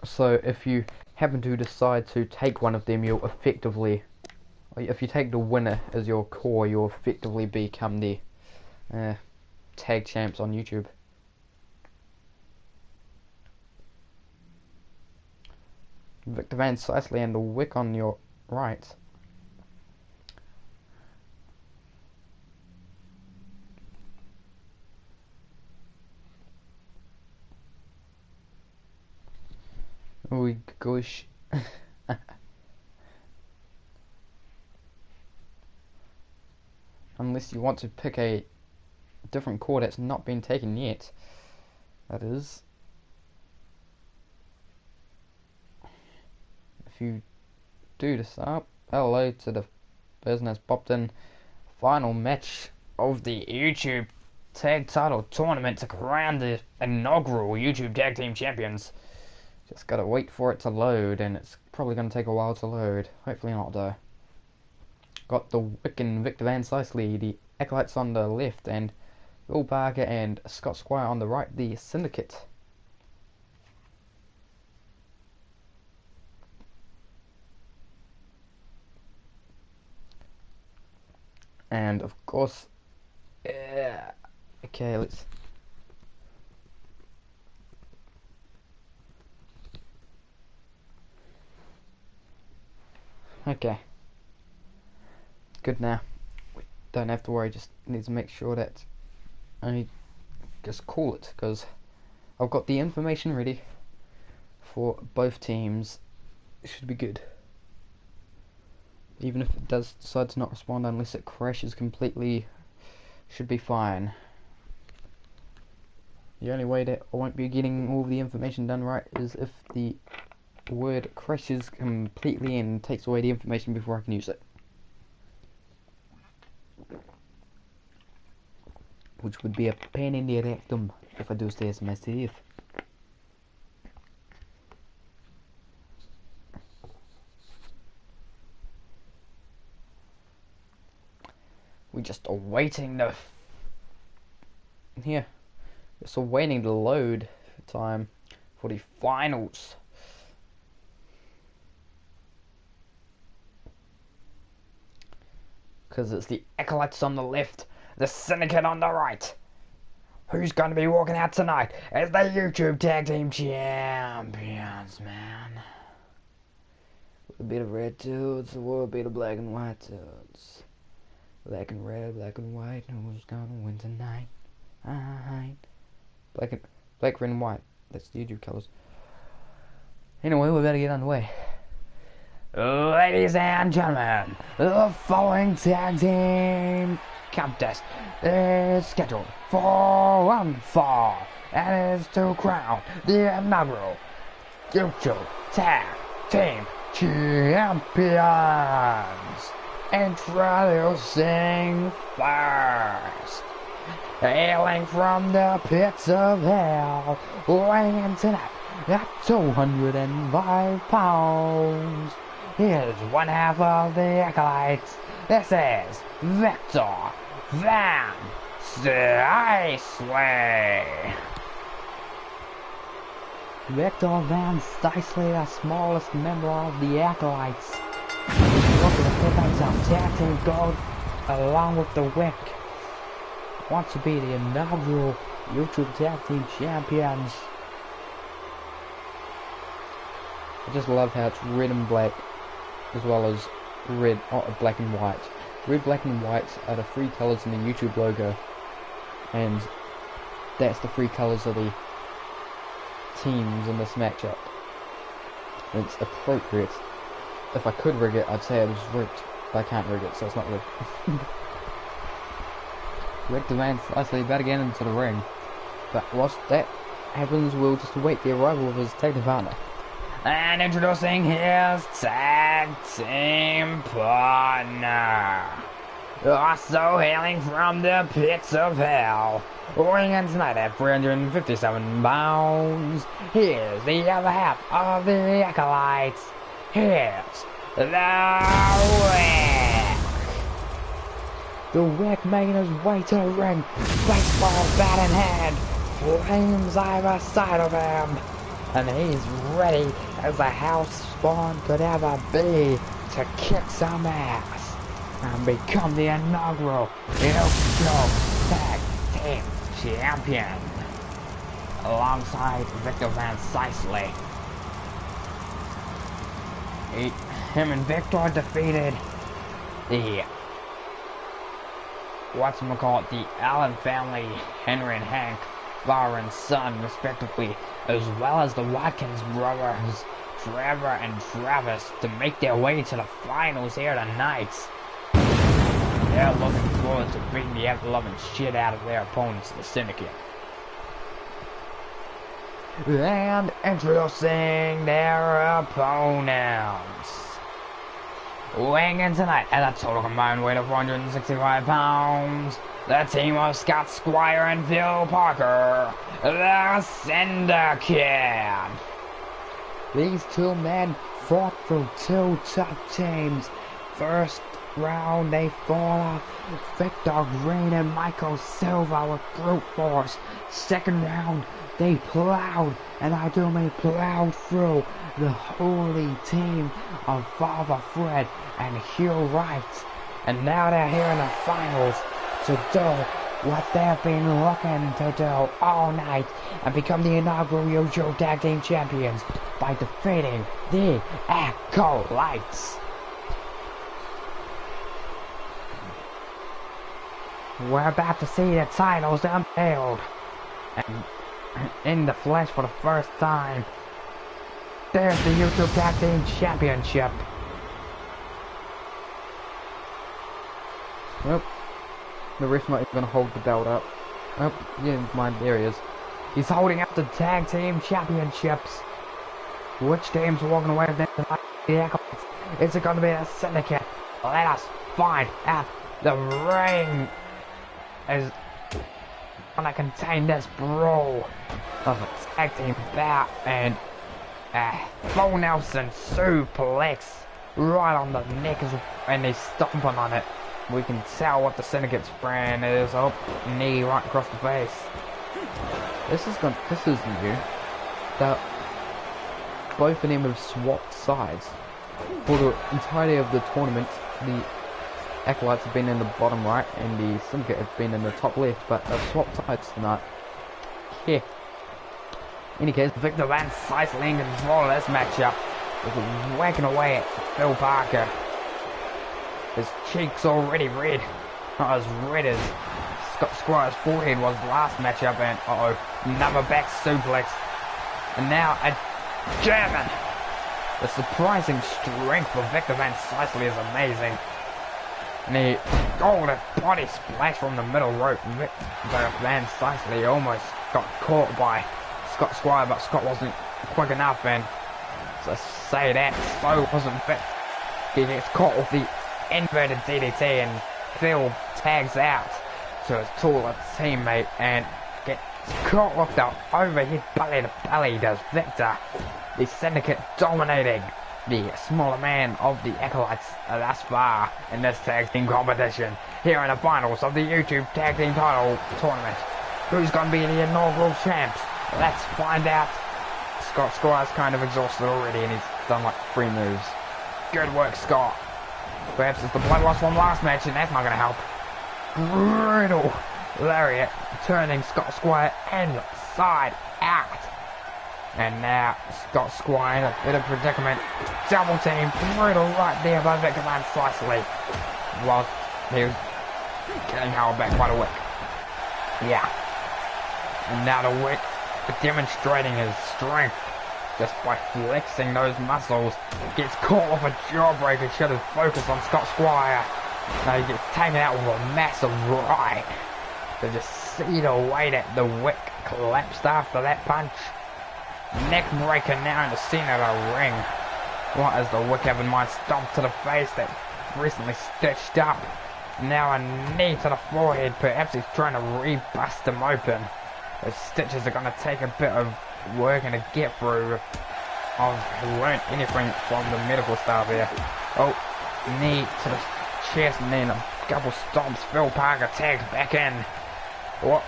So if you happen to decide to take one of them, you'll effectively, if you take the winner as your core, you'll effectively become the tag champs on YouTube. Victor Van Sicely and the Wick on your right. Oh gosh. Unless you want to pick a different core that's not been taken yet. That is. If you do decide, hello to the business popped in. Final match of the YouTube Tag Title Tournament to crown the inaugural YouTube Tag Team Champions. Just gotta wait for it to load, and it's probably gonna take a while to load. Hopefully not though. Got the Wick and Victor Van Sicely, the Acolytes on the left, and Phil Barker and Scott Squire on the right, the Syndicate. And of course, okay, let's. Okay. Good now. We don't have to worry, just need to make sure that I just call it, because I've got the information ready for both teams. It should be good. Even if it does decide to not respond unless it crashes completely, should be fine. The only way that I won't be getting all of the information done right is if the word crashes completely and takes away the information before I can use it. Which would be a pain in the rectum if I do say so myself. We're just awaiting the just awaiting the load time for the finals. Because it's the Acolytes on the left, the Syndicate on the right. Who's going to be walking out tonight as the YouTube Tag Team Champions, man? With a bit of red dudes, or a bit of black and white dudes. Black and red, black and white, who's gonna win tonight? Black, red and white. That's the YouTube colors. Anyway, we better get underway. Ladies and gentlemen, the following tag team contest is scheduled for one fall, and is to crown the inaugural YouTube Tag Team Champions. Introducing first, hailing from the pits of hell, weighing in tonight at 205 pounds. Here's one half of the Acolytes. This is Victor Van Stuysley. Victor Van Stuysley, the smallest member of the Acolytes, is looking to pick up some tag team gold along with the Wick. Wants to be the inaugural YouTube Tag Team Champions. I just love how it's red and black, as well as black and white. Red, black and white are the three colours in the YouTube logo, and that's the three colours of the teams in this matchup. And it's appropriate. If I could rig it, I'd say it was rigged, but I can't rig it, so it's not rigged. Victor Van Stuysley about to get into the ring, but once that happens, we'll just await the arrival of his tag team partner. And introducing his tag team partner, also hailing from the pits of hell, weighing in tonight at 357 pounds. Here's the other half of the Acolytes. Here's the Wick. The Wick making his way to the ring, baseball bat in hand, flames either side of him, and he's ready as a house spawn could ever be to kick some ass and become the inaugural YouTube Tag Team Champion alongside Victor Van Stuysley. Him and Victor defeated the the Allen family, Henry and Hank, father and son respectively, as well as the Watkins brothers, Trevor and Travis, to make their way to the finals here tonight. They're looking forward to beating the ever-loving shit out of their opponents, the Syndicate. And introducing their opponents. Weighing in tonight at a total combined weight of 465 pounds, the team of Scott Squire and Phil Parker, the Syndicate. These two men fought through two tough teams. First round they fought off Victor Green and Michael Silva with brute force. Second round they plowed, and I do mean plowed, through the holy team of Father Fred and Hugh Wright. And now they're here in the finals to do what they've been looking to do all night and become the inaugural YouTube Tag Team Champions by defeating the Acolytes. We're about to see the titles unveiled, and in the flesh for the first time. There's the YouTube Tag Team Championship. Well, the ref not even gonna hold the belt up. Oh, yeah, mind, there he is. He's holding up the Tag Team Championships. Which team's walking away with them tonight? The Acolytes. Is it gonna be the Syndicate? Let us find out. The ring is gonna contain this brawl of a tag team bout and full Nelson suplex right on the neck, and he's stomping on it. We can tell what the Syndicate's brand is. Oh, knee right across the face. This is new. That both of them have swapped sides. For the entirety of the tournament, the Acolytes have been in the bottom right and the Syndicate have been in the top left, but they've swapped sides tonight. Yeah. In any case, Victor Van Stuysley in control of this matchup, is whacking away at Phil Parker. His cheeks already red, not as red as Scott Squire's forehead was last matchup, and another back suplex, and now a German The surprising strength of Victor Van Sicely is amazing. And the body splash from the middle rope. Victor Van Sicely almost got caught by Scott Squire, but Scott wasn't quick enough, and to say that, so wasn't fit. He gets caught with the inverted DDT, and Phil tags out to his taller teammate and gets caught with the overhead belly to belly, does Victor. The Syndicate dominating the smaller man of the Acolytes thus far in this tag team competition. Here in the finals of the YouTube Tag Team Title Tournament. Who's going to be the inaugural champs? Let's find out. Scott Squire's kind of exhausted already, and he's done like 3 moves. Good work, Scott. Perhaps it's the blood loss from last match, and that's not going to help. Brutal lariat, turning Scott Squire inside out. And now Scott Squire in a bit of predicament. Double team, brutal right there by Victor Van Sicely. While he was getting held back by the Wick. Yeah. And now the Wick demonstrating his strength just by flexing those muscles. Gets caught off a jawbreaker, should have focused on Scott Squire. Now he gets taken out with a massive right. To just see the way that the Wick collapsed after that punch. Neck breaker now in the center of the ring. What does the Wick have in mind? Stomp to the face that recently stitched up. Now a knee to the forehead. Perhaps he's trying to re-bust him open. Those stitches are going to take a bit of working to get through. I've learned anything from the medical staff here. Oh, knee to the chest and then a couple stomps. Phil Parker tags back in. What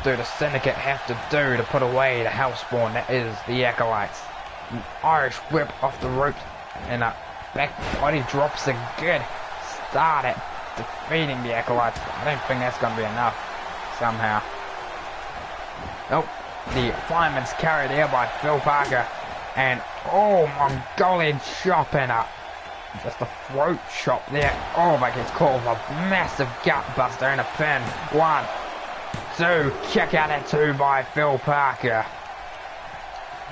do the Syndicate have to do to put away the Hellspawn that is the Acolytes? An Irish whip off the ropes and a back body drops a good start at defeating the Acolytes. I don't think that's going to be enough somehow. Oh, the fireman's carried there by Phil Parker. And, oh, Mongolian chop and a just a throat chop there. Oh, but gets caught with a massive gut buster and a pin. 1, 2, kick out at 2 by Phil Parker.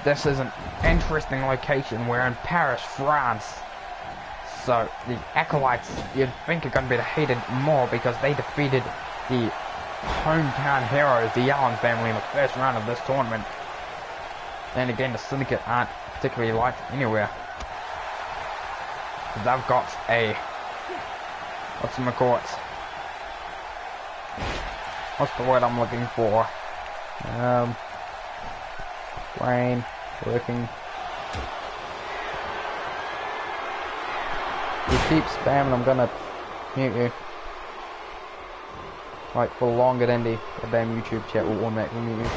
This is an interesting location. We're in Paris, France. So the Acolytes, you'd think, are going to be the hated more because they defeated the hometown heroes, the Allen family, in the first round of this tournament. And again, the Syndicate aren't particularly liked anywhere. They've got a what's the word I'm looking for? Brain working. You keep spamming, I'm gonna mute you. Like for longer than the goddamn YouTube chat will automatically mute you.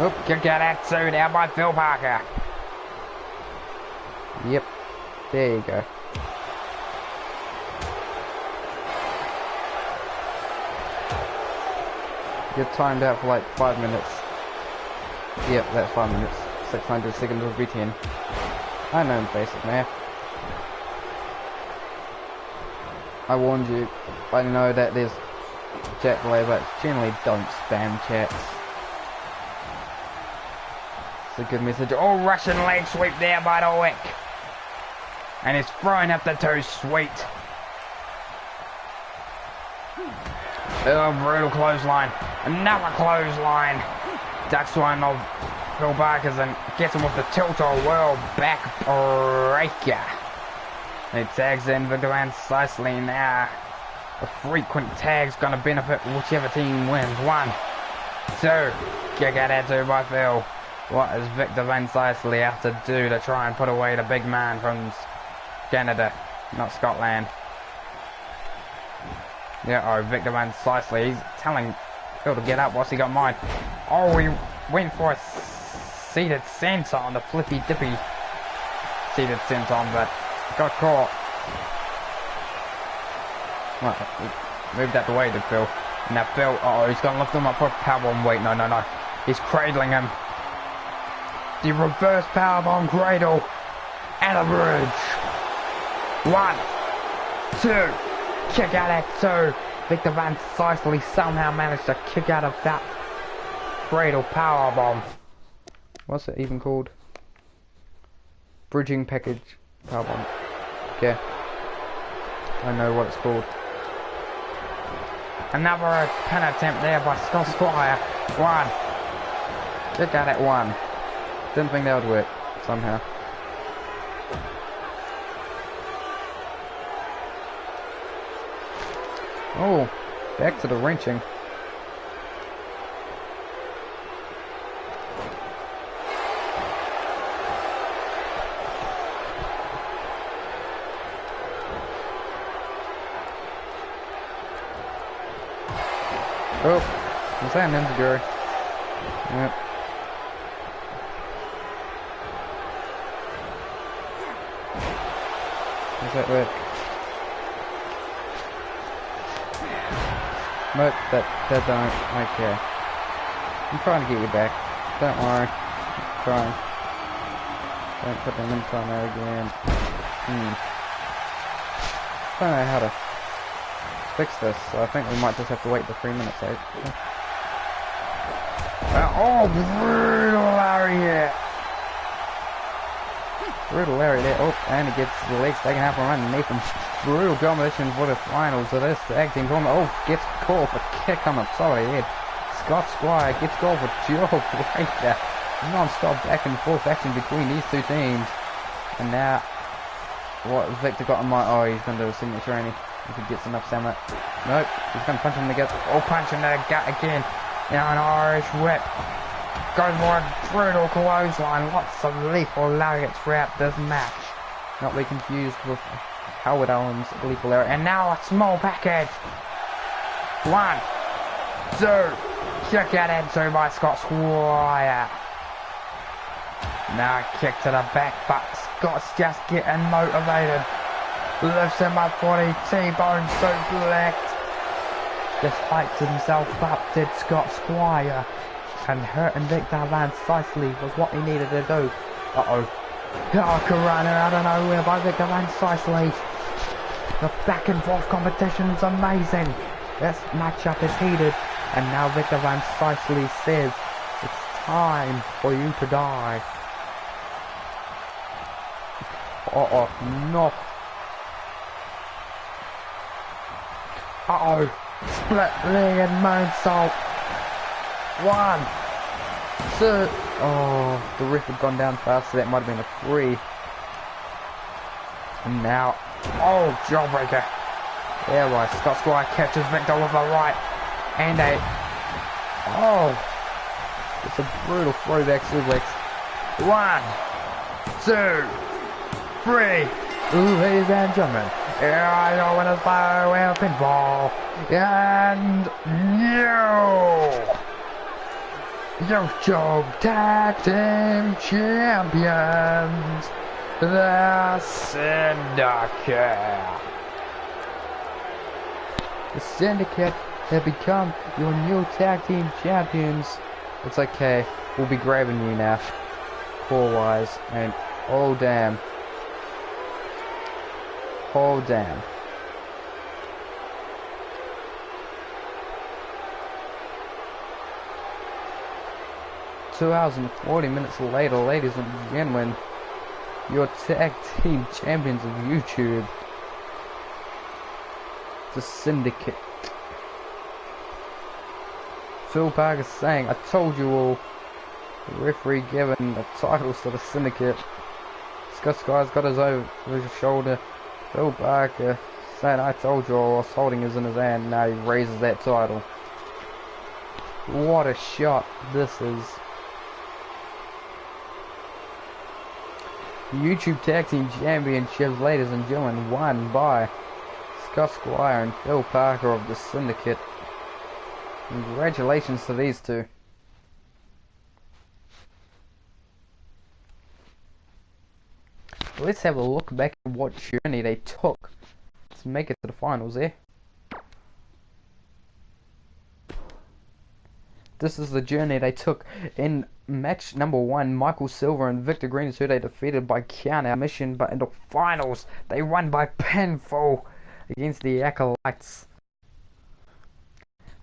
Oop, kick out at 2 down by Phil Parker. Yep, there you go. You're timed out for like 5 minutes. Yep, that's 5 minutes. 600 seconds will be 10. I know basic math. I warned you. I know that there's chat delay, but generally don't spam chats. It's a good message. Oh, Russian leg sweep there by the Wick. And he's throwing up the 2 sweet. Oh, brutal clothesline. Another clothesline. Ducks one of Phil Parker's and gets him with the tilt-a-whirl back breaker. He tags in Victor Van Sicely now. The frequent tag's gonna benefit whichever team wins. 1, 2. Kick out at 2 by Phil. What does Victor Van Sicely have to do to try and put away the big man from Canada, not Scotland? Yeah, oh, Victor Van Sicely, he's telling Phil to get up. What's he got in mind? Oh, he went for a seated senton, the flippy dippy seated senton, but got caught. Well, he moved out the way, did Phil. Now Phil, oh, he's gonna lift him up for a powerbomb. Wait, no. He's cradling him. The reverse powerbomb cradle and a bridge. 1, 2. Kick out at 2. Victor Van Sicely somehow managed to kick out of that cradle powerbomb. What's it even called? Bridging package powerbomb. Okay. I know what it's called. Another pin attempt there by Scott Squire. One. Look at it, one. Didn't think that would work somehow. Oh, back to the wrenching. Oh, is that an injury? Yep. Is that work? Nope, that don't. Okay. I'm trying to get you back. Don't worry. I'm trying. Don't put them in time there again. Don't know how to fix this, so I think we might just have to wait the 3 minutes out. Oh, brutal Larry here. Brutal Larry there. Oh, and he gets the legs taken out from underneath him. Brutal combination for the finals of this tag team tournament. Oh, gets called for kick on the side of the head. Scott Squire gets called for jaw breaker. Non-stop back and forth action between these two teams. And now, what Victor got in mind? Oh, he's going to do a signature, ain't he? If he gets enough stamina. Nope, he's going to punch him in the gut. Oh, punch in the gut again. Now an Irish whip. Goes for a brutal clothesline. Lots of lethal lariats throughout this match. Not be confused with Howard Allen's lethal lariat. And now a small package. 1, 2. Kick out into by Scott Squire. Now a kick to the back, but Scott's just getting motivated. Lifts him up for the T-bone suplex. Just hyped himself up, did Scott Squire. And hurting Victor Van Sicely was what he needed to do. Uh-oh. Karana out of nowhere by Victor Van Sicely. The back and forth competition is amazing. This matchup is heated. And now Victor Van Sicely says, it's time for you to die. Uh-oh, no. Uh-oh. Split-legged moonsault. 1, 2. Oh, the ref had gone down fast, so that might have been a 3. And now, oh, jawbreaker. There was Scott Squire catches Victor with a right. And a, oh, it's a brutal throwback suplex. 1, 2, 3. Ladies and gentlemen, here are your winners by way of pinfall. And YouTube Tag Team Champions, the Syndicate. The Syndicate have become your new tag team champions. It's okay, we'll be grabbing you now, core-wise, and oh damn. Oh damn. Two hours and 40 minutes later, ladies and gentlemen, your tag team champions of YouTube, the Syndicate. Phil Parker saying, I told you all. The referee giving the titles to the Syndicate. Scott Squire's got his over his shoulder. Phil Parker saying, I told you all, I was holding his in his hand. Now he raises that title. What a shot this is. The YouTube Tag Team Championships, ladies and gentlemen, won by Scott Squire and Phil Parker of the Syndicate. Congratulations to these two. Let's have a look back at what journey they took to make it to the finals there. This is the journey they took in match number 1. Michael Silver and Victor Green is who they defeated by count out mission, but in the finals they won by pinfall against the Acolytes.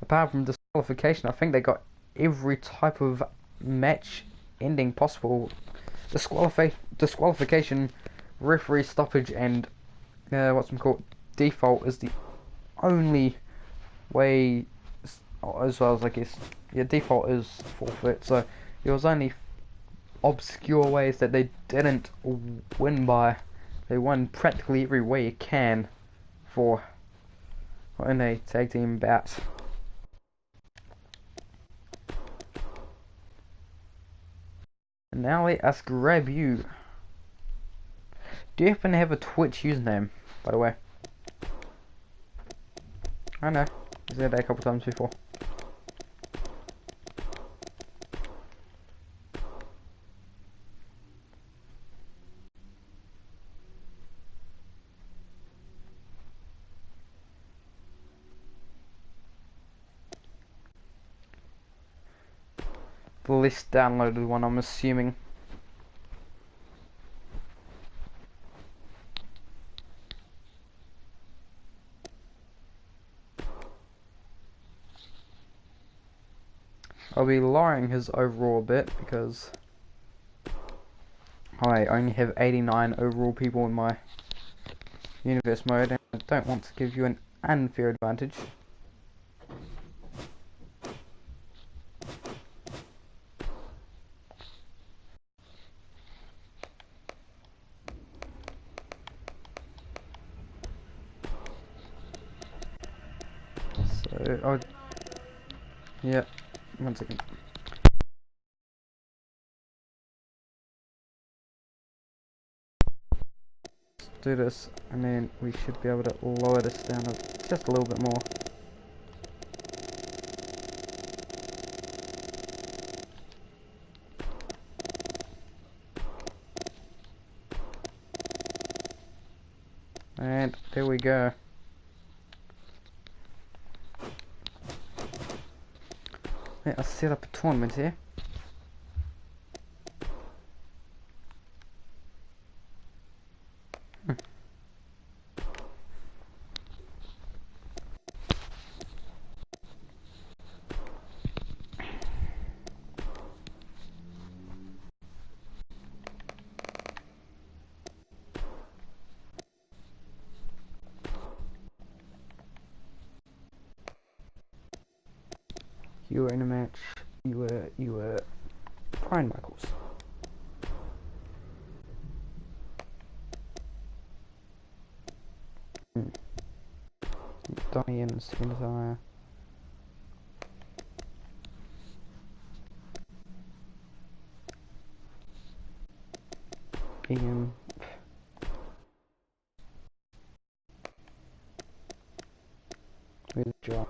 Apart from disqualification, I think they got every type of match ending possible disqualification, referee stoppage, and what's it called, default is the only way, as well as, I guess, yeah, default is forfeit. So there was only obscure ways that they didn't win by. They won practically every way you can for in a tag team bout. And now let us grab you. Do you happen to have a Twitch username, by the way? I know, I've said that a couple times before. The less downloaded one, I'm assuming. I'll be lowering his overall a bit because I only have 89 overall people in my universe mode, and I don't want to give you an unfair advantage. So, yeah, 1 second. Let's do this, and then we should be able to lower this down just a little bit more. And there we go. Let us set up a tournament here. You were in a match. You were Brian Michaels. Donnie and Cynthia. Ian. With John.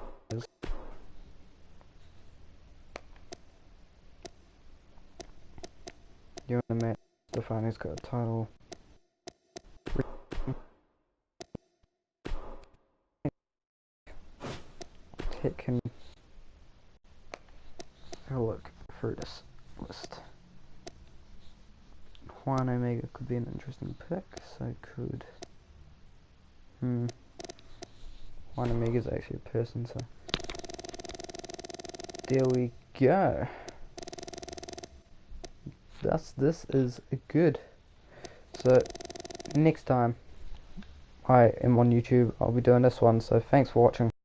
You're in the match. Stefani's got a title. Can have a look through this list. Juan Omega could be an interesting pick, so could Juan Omega's actually a person, so there we go. This is good. So next time I am on YouTube, I'll be doing this one, so thanks for watching.